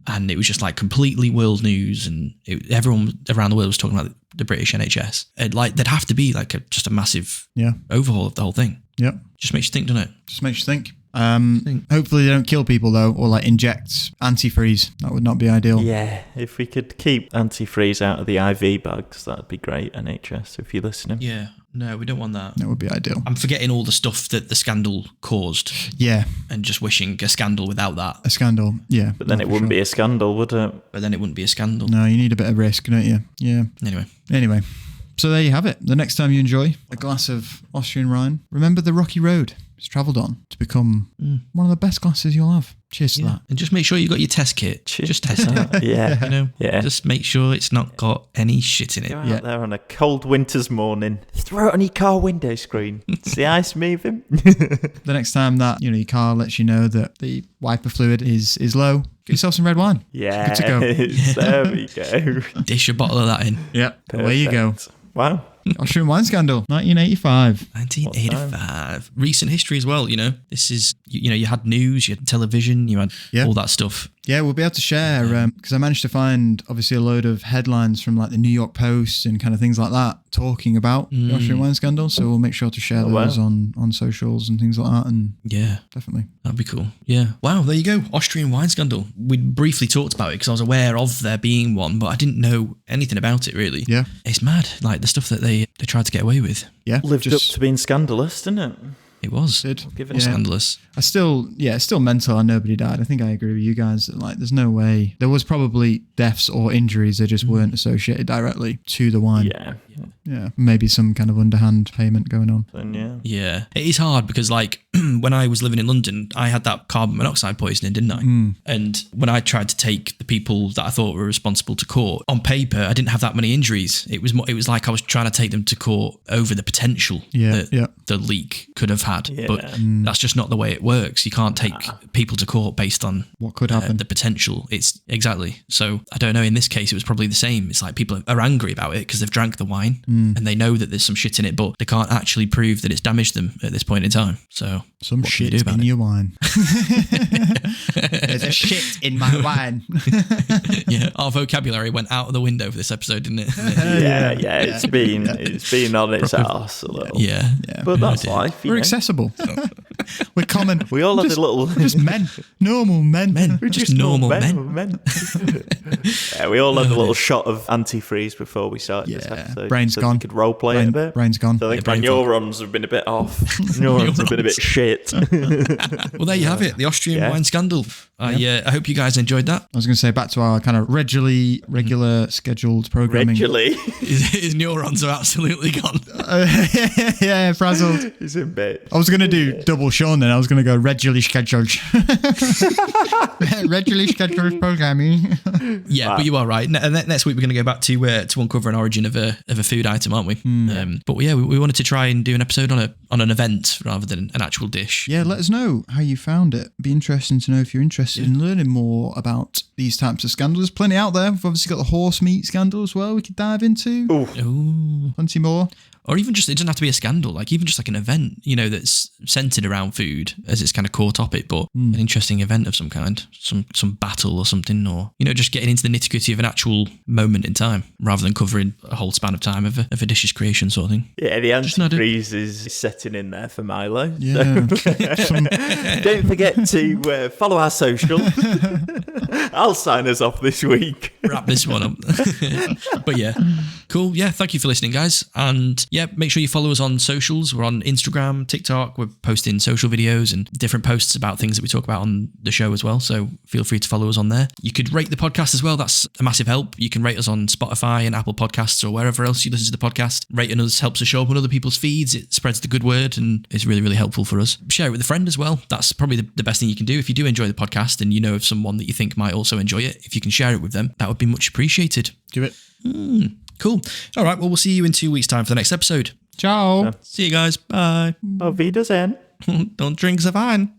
S5: and it was just like completely world news, and everyone around the world was talking about the British NHS. There'd have to be like just a massive overhaul of the whole thing.
S1: Yep.
S5: Just makes you think, doesn't it?
S1: Just makes you think. Hopefully they don't kill people though, or like inject antifreeze. That would not be ideal.
S2: Yeah, if we could keep antifreeze out of the IV bags, that'd be great, NHS, if you're listening.
S5: Yeah. No, we don't want that.
S1: That would be ideal.
S5: I'm forgetting all the stuff that the scandal caused
S1: Yeah,
S5: and just wishing a scandal without that.
S1: a scandal. Yeah.
S2: But then it wouldn't be a scandal, would it?
S5: But then it wouldn't be a scandal.
S1: No, you need a bit of risk, don't you? Yeah.
S5: Anyway.
S1: So there you have it. The next time you enjoy a glass of Austrian Rhine, remember the rocky road it's travelled on to become one of the best glasses you'll have. Cheers to that.
S5: And just make sure you got your test kit. Just test it.
S2: Yeah.
S5: You know?
S2: Yeah.
S5: Just make sure it's not got any shit in it.
S2: Go out there on a cold winter's morning, throw it on your car window screen. It's the ice moving.
S1: The next time that your car lets you know that the wiper fluid is low, get yourself some red wine.
S2: Yeah.
S1: Good to go.
S2: There we go.
S5: Dish a bottle of that in.
S1: Yep. Away you go.
S2: Perfect. Wow.
S1: Austrian Wine Scandal, 1985.
S5: 1985. Recent history as well, This is, you had news, you had television, you had all that stuff.
S1: Yeah, we'll be able to share, because I managed to find, obviously, a load of headlines from like the New York Post and kind of things like that talking about the Austrian Wine Scandal. So we'll make sure to share those on socials and things like that. And
S5: yeah,
S1: definitely.
S5: That'd be cool. Yeah. Wow, there you go. Austrian Wine Scandal. We briefly talked about it because I was aware of there being one, but I didn't know anything about it really.
S1: Yeah.
S5: It's mad, like the stuff that they tried to get away with.
S1: Yeah.
S2: Lived up to being scandalous, didn't it?
S5: It was.
S1: Did.
S5: It was scandalous.
S1: It's still mental and nobody died. I think I agree with you guys that like there's no way. There was probably deaths or injuries that just weren't associated directly to the wine.
S2: Yeah.
S1: Yeah. Maybe some kind of underhand payment going on.
S2: Then,
S5: Yeah. It is hard because like when I was living in London, I had that carbon monoxide poisoning, didn't I? And when I tried to take the people that I thought were responsible to court, on paper, I didn't have that many injuries. It was like I was trying to take them to court over the potential that the leak could have had.
S2: Yeah.
S5: But that's just not the way it works. You can't take people to court based on
S1: what could happen.
S5: The potential. It's exactly. So I don't know. In this case, it was probably the same. It's like people are angry about it because they've drank the wine and they know that there's some shit in it, but they can't actually prove that it's damaged them at this point in time. So
S1: some shit in your wine. There's a shit in my wine.
S5: Yeah, our vocabulary went out of the window for this episode, didn't it?
S2: It's been on its arse a little.
S5: Yeah.
S2: But that's life.
S1: We're accessible. We're common.
S2: We all have a little.
S1: We're just men. Normal men.
S5: We're just normal men.
S2: Yeah, we all had a little shot of antifreeze before we started this episode.
S1: Brain's gone.
S2: We could role play it a bit.
S1: Brain's gone.
S2: So I think my neurons have been a bit off. Neurons have been a bit shit.
S5: Well, there you have it. The Austrian Wine Scandal. I hope you guys enjoyed that.
S1: I was going to say back to our kind of regular scheduled programming.
S2: Regularly.
S5: His neurons are absolutely gone.
S1: Yeah, frazzled.
S2: He's in bed.
S1: I was going to do double Sean then. I was going to go regularly scheduled. Regularly scheduled programming.
S5: Yeah, but you are right. Next week we're going to go back to uncover an origin of a food item, aren't we? But yeah, we wanted to try and do an episode on an event rather than an actual dish.
S1: Yeah, let us know how you found it. Be interesting to know if you're interested in learning more about these types of scandals. There's plenty out there. We've obviously got the horse meat scandal as well we could dive into.
S5: Ooh.
S1: Plenty more.
S5: Or even just, it doesn't have to be a scandal, like even just like an event, that's centered around food as its kind of core topic, but an interesting event of some kind, some battle or something, or, just getting into the nitty gritty of an actual moment in time rather than covering a whole span of time of a dish's creation sort of thing.
S2: Yeah, the antifreeze is setting in there for Milo.
S1: Yeah.
S2: Don't forget to follow our social. I'll sign us off this week.
S5: Wrap this one up. But yeah, cool. Yeah, thank you for listening, guys. And yeah, make sure you follow us on socials. We're on Instagram, TikTok. We're posting social videos and different posts about things that we talk about on the show as well. So feel free to follow us on there. You could rate the podcast as well. That's a massive help. You can rate us on Spotify and Apple Podcasts or wherever else you listen to the podcast. Rating us helps us show up on other people's feeds. It spreads the good word and it's really, really helpful for us. Share it with a friend as well. That's probably the best thing you can do. If you do enjoy the podcast and you know of someone that you think might also enjoy it, if you can share it with them, that would be much appreciated.
S1: Do it.
S5: Cool. All right. Well, we'll see you in 2 weeks' time for the next episode.
S1: Ciao.
S5: See you guys. Bye.
S2: Auf Wiedersehen.
S5: Don't drink the wine.